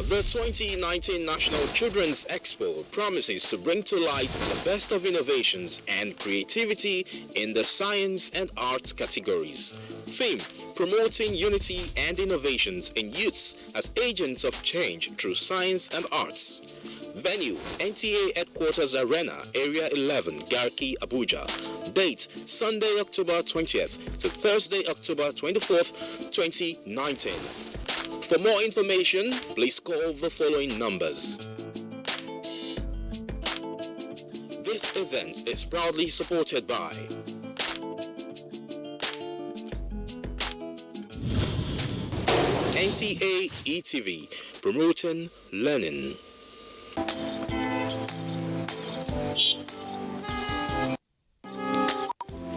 The 2019 National Children's Expo promises to bring to light the best of innovations and creativity in the science and arts categories. Theme: promoting unity and innovations in youths as agents of change through science and arts. Venue: NTA Headquarters Arena, Area 11, Garki, Abuja. Date: Sunday, October 20th to Thursday, October 24th, 2019. For more information, please call the following numbers. This event is proudly supported by NTA ETV, promoting learning.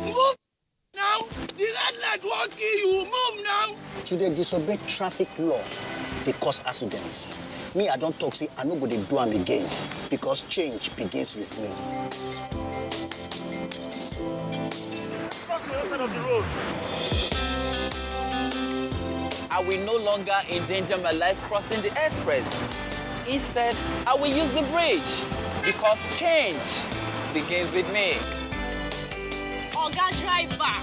Move now! The red light won't kill you. Move now! To dey disobey traffic law, they cause accidents. Me, I don't talk, say I no go dey do am again because change begins with me. Cross the other side of the road. I will no longer endanger my life crossing the express. Instead, I will use the bridge because change begins with me. Oga driver,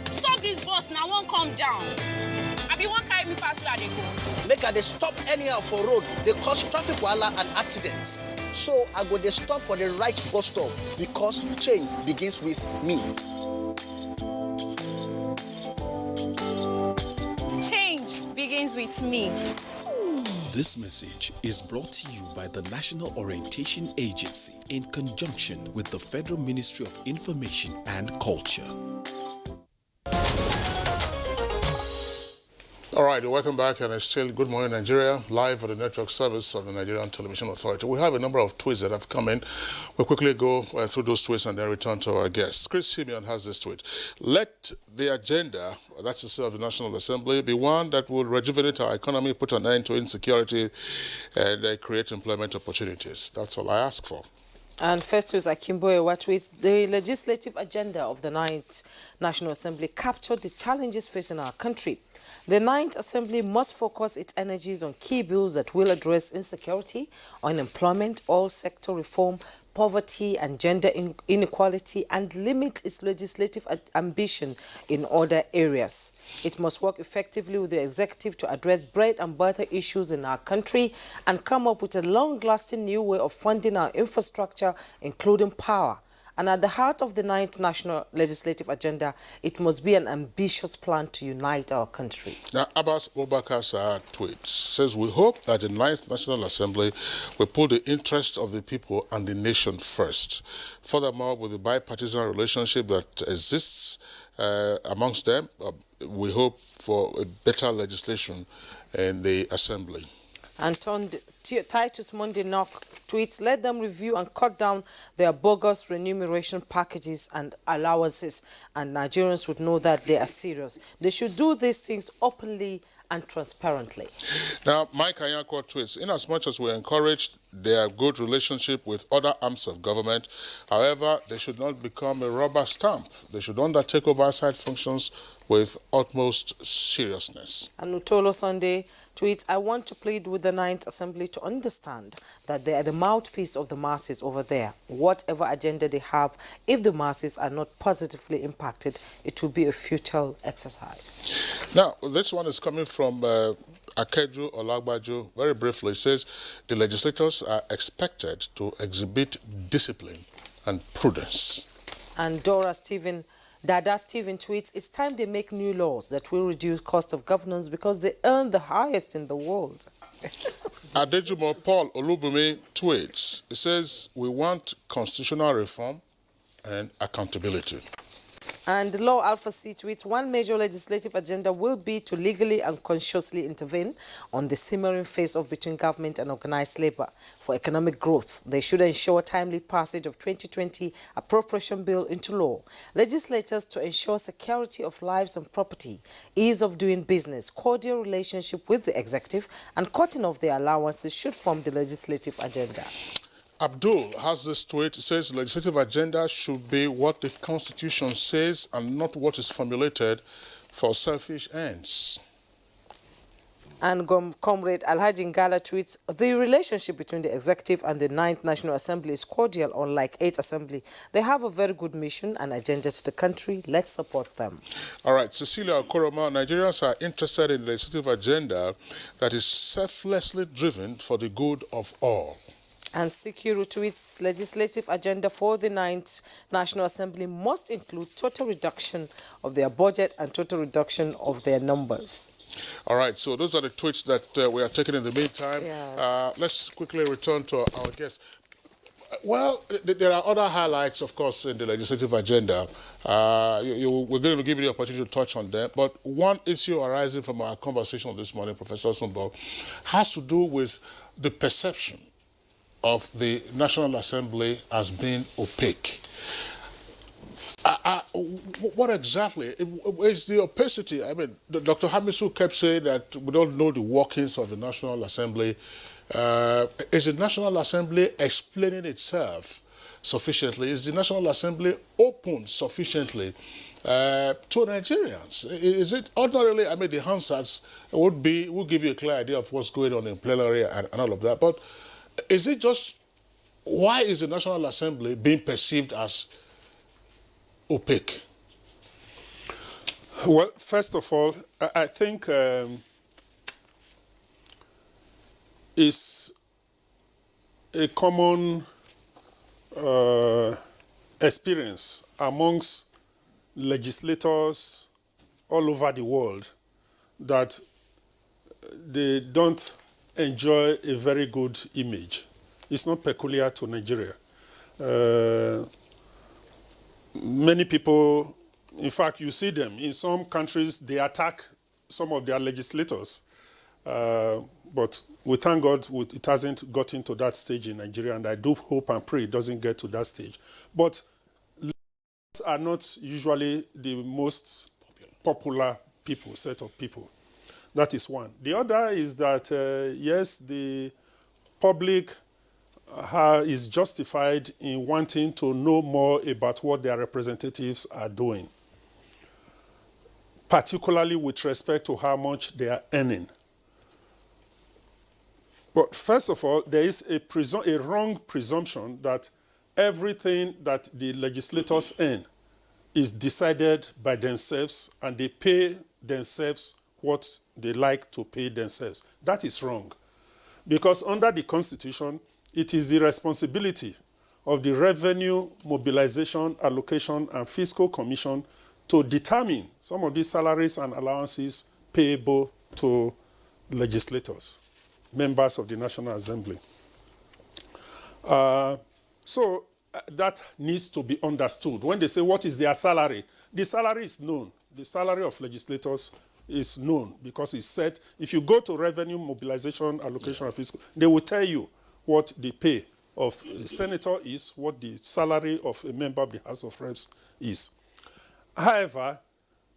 stop this bus now, won't come down. I be one carry me pass where they go. Make I dey stop anyhow for road, they cause traffic wahala and accidents. So I go dey stop for the right bus stop because change begins with me. Change begins with me. This message is brought to you by the National Orientation Agency in conjunction with the Federal Ministry of Information and Culture. All right, welcome back, and it's still Good Morning Nigeria, live on the network service of the Nigerian Television Authority. We have a number of tweets that have come in. We'll quickly go through those tweets and then return to our guests. Chris Simeon has this tweet. Let the agenda, that's the say of the National Assembly, be one that will rejuvenate our economy, put an end to insecurity, and create employment opportunities. That's all I ask for. And Festus Akimboye tweets, the legislative agenda of the 9th National Assembly captured the challenges facing our country. The 9th Assembly must focus its energies on key bills that will address insecurity, unemployment, all sector reform, poverty and gender inequality, and limit its legislative ambition in other areas. It must work effectively with the executive to address bread and butter issues in our country and come up with a long-lasting new way of funding our infrastructure, including power. And at the heart of the 9th National Legislative Agenda, it must be an ambitious plan to unite our country. Now, Abbas Obakar's tweet says, we hope that the 9th National Assembly will put the interests of the people and the nation first. Furthermore, with the bipartisan relationship that exists amongst them, we hope for a better legislation in the Assembly. And Titus Monday Knock tweets, let them review and cut down their bogus remuneration packages and allowances, and Nigerians would know that they are serious. They should do these things openly and transparently. Now, Mike Anyako tweets, in as much as we encourage their good relationship with other arms of government, however, they should not become a rubber stamp. They should undertake oversight functions with utmost seriousness. And Utolo Sunday tweets, I want to plead with the 9th Assembly to understand that they are the mouthpiece of the masses over there. Whatever agenda they have, if the masses are not positively impacted, it will be a futile exercise. Now, this one is coming from Akeju Olagbaju. Very briefly, it says, the legislators are expected to exhibit discipline and prudence. And Dada Stephen tweets, it's time they make new laws that will reduce cost of governance because they earn the highest in the world. Adejumo Paul Olubumi tweets, it says, we want constitutional reform and accountability. And Law Alpha C tweets, one major legislative agenda will be to legally and consciously intervene on the simmering face-off between government and organized labor for economic growth. They should ensure timely passage of 2020 appropriation bill into law. Legislators to ensure security of lives and property, ease of doing business, cordial relationship with the executive, and cutting off their allowances should form the legislative agenda. Abdul has this tweet. It says the legislative agenda should be what the Constitution says and not what is formulated for selfish ends. And Comrade Alhaji Ngala tweets, the relationship between the executive and the 9th National Assembly is cordial, unlike 8th Assembly. They have a very good mission and agenda to the country. Let's support them. All right, Cecilia Okoroma, Nigerians are interested in the legislative agenda that is selflessly driven for the good of all. And Sikiru tweets, legislative agenda for the 9th National Assembly must include total reduction of their budget and total reduction of their numbers. All right, so those are the tweets that we are taking in the meantime. Yes. Let's quickly return to our guests. Well, there are other highlights, of course, in the legislative agenda. We're going to give you the opportunity to touch on them. But one issue arising from our conversation this morning, Professor Sumbo, has to do with the perception of the National Assembly as being opaque. What exactly is the opacity? I mean, Dr. Hamisu kept saying that we don't know the workings of the National Assembly. Is the National Assembly explaining itself sufficiently? Is the National Assembly open sufficiently to Nigerians? Is it ordinarily? I mean, the Hansards will give you a clear idea of what's going on in plenary and all of that. But is it just, why is the National Assembly being perceived as opaque? Well, first of all, I think it's a common experience amongst legislators all over the world that they don't enjoy a very good image. It's not peculiar to Nigeria. Many people, in fact, you see them. In some countries, they attack some of their legislators. But we thank God it hasn't gotten to that stage in Nigeria, and I do hope and pray it doesn't get to that stage. But legislators are not usually the most popular set of people. That is one. The other is that, yes, the public is justified in wanting to know more about what their representatives are doing, particularly with respect to how much they are earning. But first of all, there is a wrong presumption that everything that the legislators earn is decided by themselves and they pay themselves what they like to pay themselves. That is wrong. Because under the Constitution, it is the responsibility of the Revenue Mobilization, Allocation, and Fiscal Commission to determine some of these salaries and allowances payable to legislators, members of the National Assembly. So that needs to be understood. When they say, what is their salary? The salary is known. The salary of legislators is known because it's set. If you go to Revenue Mobilization, Allocation, and Fiscal, they will tell you what the pay of a senator is, what the salary of a member of the House of Reps is. However,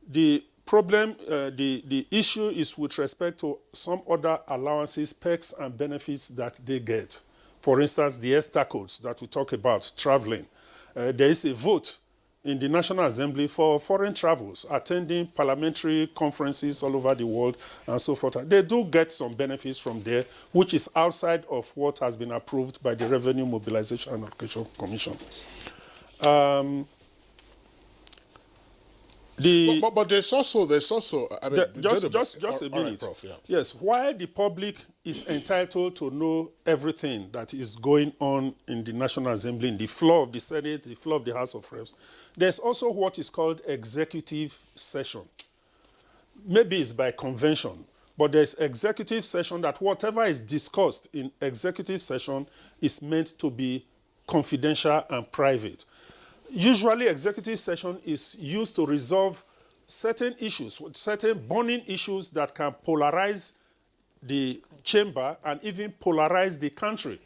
the problem, the issue is with respect to some other allowances, perks, and benefits that they get. For instance, the ESTA codes that we talk about, traveling. There is a vote in the National Assembly for foreign travels, attending parliamentary conferences all over the world, and so forth. They do get some benefits from there, which is outside of what has been approved by the Revenue Mobilization and Allocation Commission. But there's also, I mean, just a minute. Right, Prof, yeah. Yes, while the public is entitled to know everything that is going on in the National Assembly, in the floor of the Senate, the floor of the House of Reps, there's also what is called executive session. Maybe it's by convention, but there's executive session that whatever is discussed in executive session is meant to be confidential and private. Usually, executive session is used to resolve certain issues, certain burning issues that can polarize the chamber and even polarize the country.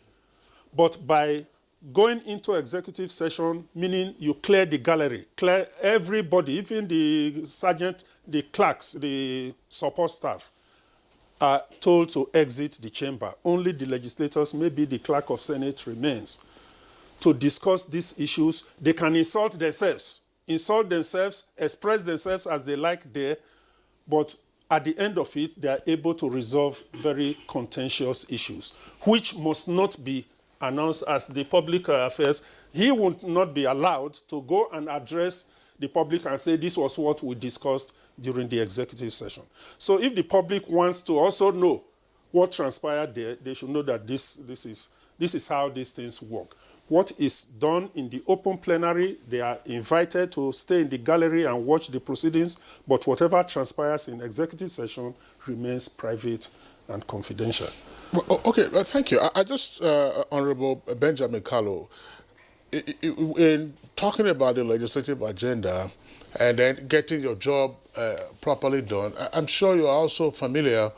But by going into executive session, meaning you clear the gallery, clear everybody, even the sergeant, the clerks, the support staff, are told to exit the chamber. Only the legislators, maybe the clerk of Senate, remains to discuss these issues. They can insult themselves, express themselves as they like there, but at the end of it, they are able to resolve very contentious issues, which must not be announced as the public affairs. He would not be allowed to go and address the public and say, this was what we discussed during the executive session. So if the public wants to also know what transpired there, they should know that this is how these things work. What is done in the open plenary, they are invited to stay in the gallery and watch the proceedings, but whatever transpires in executive session remains private and confidential. Well, okay, thank you. I just, Honorable Benjamin Kalu, in talking about the legislative agenda and then getting your job properly done, I'm sure you're also familiar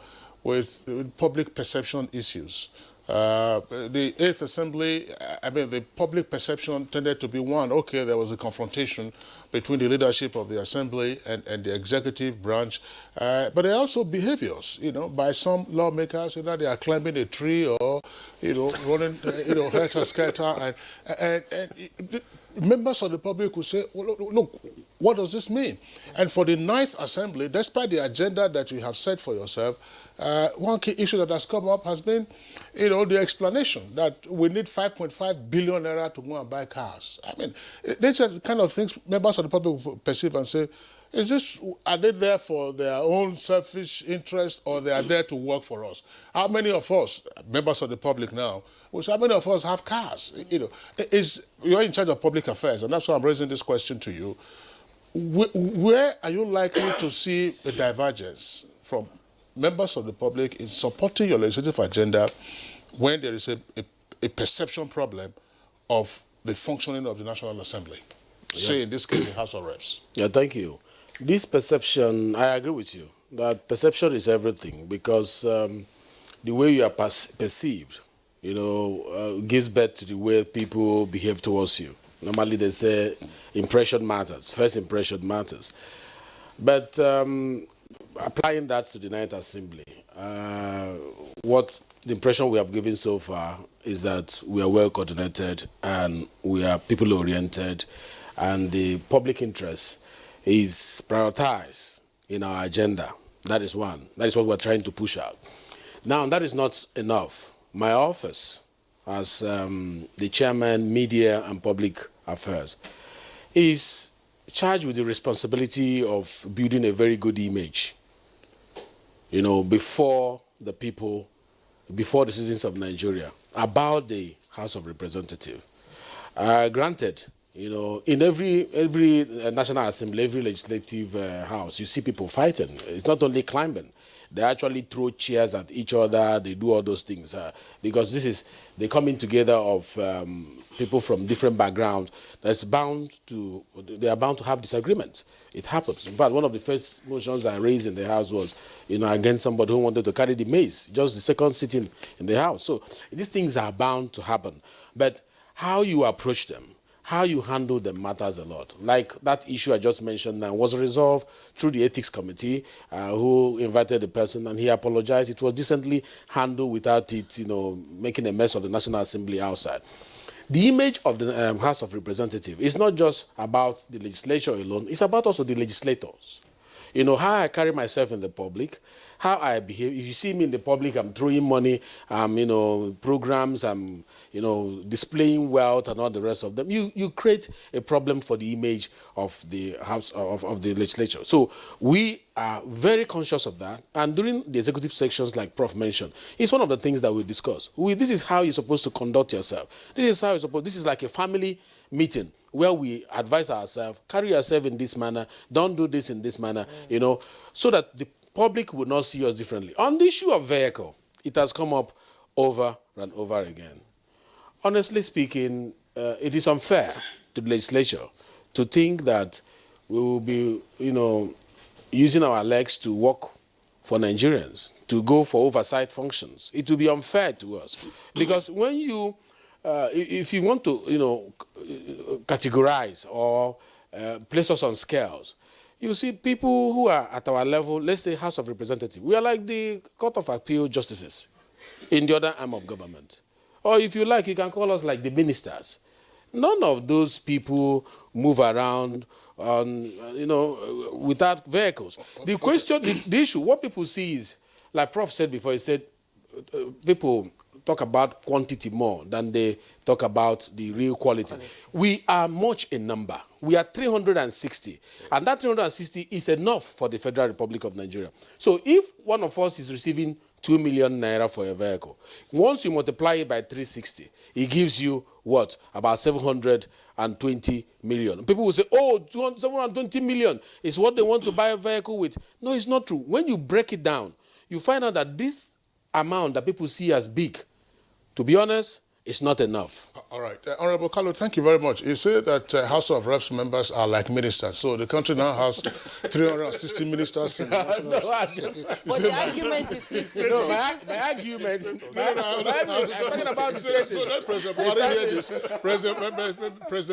with public perception issues. The 8th Assembly, I mean, the public perception tended to be one, okay, there was a confrontation between the leadership of the Assembly and the executive branch, but there are also behaviors, by some lawmakers, they are climbing a tree or, running, helter-skelter, and members of the public will say, well, look, what does this mean? And for the 9th Assembly, despite the agenda that you have set for yourself, one key issue that has come up has been, the explanation that we need 5.5 billion naira to go and buy cars. I mean, these are the kind of things members of the public will perceive and say, are they there for their own selfish interest or they are there to work for us? How many of us, members of the public now, how many of us have cars? You're in charge of public affairs, and that's why I'm raising this question to you. Where are you likely to see a divergence from members of the public in supporting your legislative agenda when there is a perception problem of the functioning of the National Assembly? Say, in this case, the House of Reps. Yeah, thank you. This perception, I agree with you, that perception is everything, because the way you are perceived, gives birth to the way people behave towards you. Normally they say impression matters, first impression matters. But applying that to the 9th Assembly, what the impression we have given so far is that we are well coordinated and we are people-oriented, and the public interest is prioritized in our agenda. That is one. That is what we're trying to push out. Now, that is not enough. My office, as the chairman, media and public affairs, is charged with the responsibility of building a very good image, before the people, before the citizens of Nigeria, about the House of Representatives. Granted, in every National Assembly, every legislative house, you see people fighting. It's not only climbing. They actually throw chairs at each other. They do all those things because they come in together of people from different backgrounds. They are bound to have disagreements. It happens. In fact, one of the first motions I raised in the House was, against somebody who wanted to carry the mace, just the second sitting in the House. So these things are bound to happen. But how you approach them, how you handle them matters a lot. Like that issue I just mentioned now was resolved through the ethics committee who invited the person, and he apologized. It was decently handled without it, making a mess of the National Assembly outside. The image of the House of Representatives is not just about the legislature alone, it's about also the legislators. How I carry myself in the public, how I behave. If you see me in the public, I'm throwing money, programs, I'm, displaying wealth and all the rest of them. You create a problem for the image of the House of the legislature. So we are very conscious of that. And during the executive sections, like Prof mentioned, it's one of the things that we discuss. This is how you're supposed to conduct yourself. This is like a family meeting where we advise ourselves, carry yourself in this manner, don't do this in this manner, so that the public will not see us differently. On the issue of vehicle, it has come up over and over again. Honestly speaking, it is unfair to the legislature to think that we will be, using our legs to work for Nigerians, to go for oversight functions. It will be unfair to us. Because when you, if you want to, categorize or place us on scales, you see people who are at our level, let's say House of Representatives, we are like the Court of Appeal justices in the other arm of government. Or if you like, you can call us like the ministers. None of those people move around on, without vehicles. The question, the issue, what people see is, like Prof said before, he said, people talk about quantity more than they talk about the real quality. We are much in number. We are 360. And that 360 is enough for the Federal Republic of Nigeria. So if one of us is receiving 2 million naira for a vehicle, once you multiply it by 360, it gives you what? About 720 million. People will say, oh, 720 million is what they want to buy a vehicle with. No, it's not true. When you break it down, you find out that this amount that people see as big, to be honest, it's not enough. All right. Honorable Carlo, thank you very much. You say that House of Reps members are like ministers. So the country now has 360 ministers. In the National But the argument is kissing. No, my argument, I'm talking about the status. So let President Buhari hear this.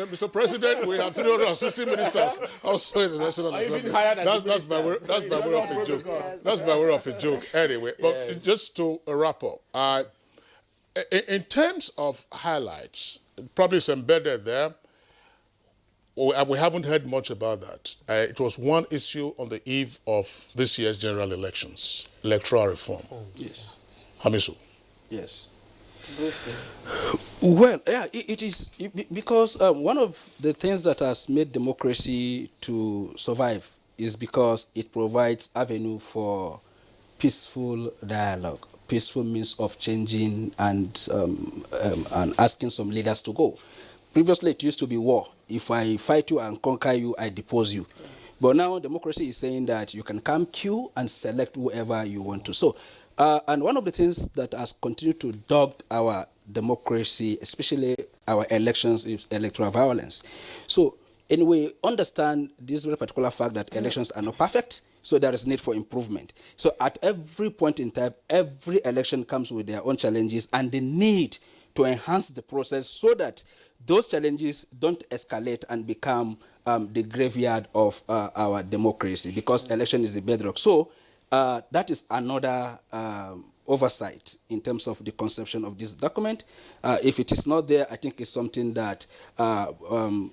Mr. President, we have 360 ministers also in the National Assembly. That's by way of a joke. That's by way of a joke. Anyway, but just to wrap up, in terms of highlights, probably it's embedded there. We haven't heard much about that. It was one issue on the eve of this year's general elections, electoral reform. Yes. Hamisu. Yes. Well, yeah, it is because one of the things that has made democracy to survive is because it provides avenue for peaceful dialogue, peaceful means of changing and asking some leaders to go. Previously, it used to be war. If I fight you and conquer you, I depose you. But now democracy is saying that you can come queue and select whoever you want to. So, and one of the things that has continued to dog our democracy, especially our elections, is electoral violence. So, anyway, understand this very particular fact that elections are not perfect. So there is need for improvement. So at every point in time, every election comes with their own challenges and the need to enhance the process so that those challenges don't escalate and become the graveyard of our democracy, because election is the bedrock. So that is another oversight in terms of the conception of this document. If it is not there, I think it's something that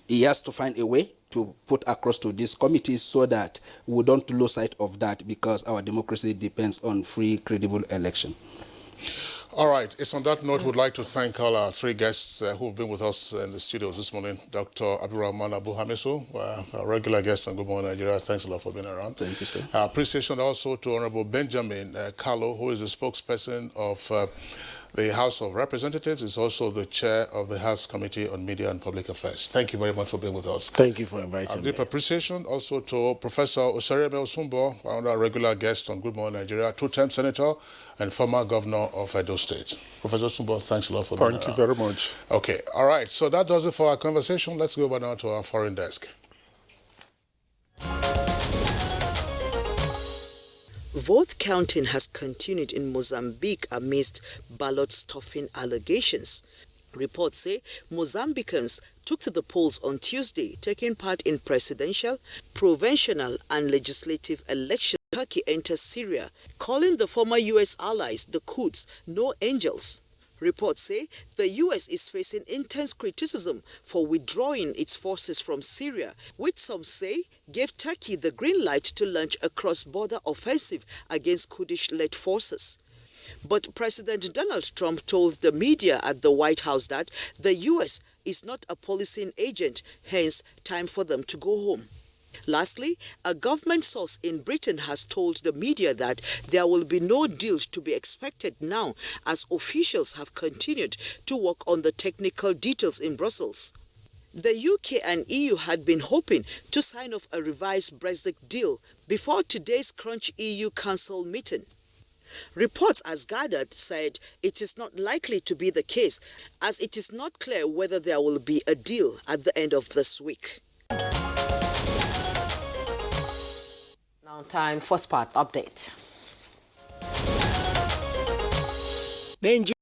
he has to find a way to put across to these committees so that we don't lose sight of that, because our democracy depends on free, credible election. All right. It's on that note we'd like to thank all our three guests who've been with us in the studios this morning. Dr. Abdulrahman Abu Hamisu, our regular guest on Good Morning Nigeria. Thanks a lot for being around. Thank you, sir. Appreciation also to Honorable Benjamin Carlo, who is the spokesperson of the House of Representatives, is also the chair of the House Committee on Media and Public Affairs. Thank you very much for being with us. Thank you for inviting me. Deep appreciation also to Professor Osarieme Osumbo, our regular guest on Good Morning Nigeria, two-term senator and former governor of Edo State. Professor Osumbo, thanks a lot for being around. Thank you very much. Okay, all right. So that does it for our conversation. Let's go over now to our foreign desk. Vote counting has continued in Mozambique amidst ballot stuffing allegations. Reports say Mozambicans took to the polls on Tuesday, taking part in presidential, provincial and legislative elections. Turkey enters Syria, calling the former U.S. allies, the Kurds, no angels. Reports say the U.S. is facing intense criticism for withdrawing its forces from Syria, which some say gave Turkey the green light to launch a cross-border offensive against Kurdish-led forces. But President Donald Trump told the media at the White House that the U.S. is not a policing agent, hence time for them to go home. Lastly, a government source in Britain has told the media that there will be no deal to be expected now, as officials have continued to work on the technical details in Brussels. The UK and EU had been hoping to sign off a revised Brexit deal before today's Crunch EU Council meeting. Reports as gathered said it is not likely to be the case, as it is not clear whether there will be a deal at the end of this week. Now time for Sports Update.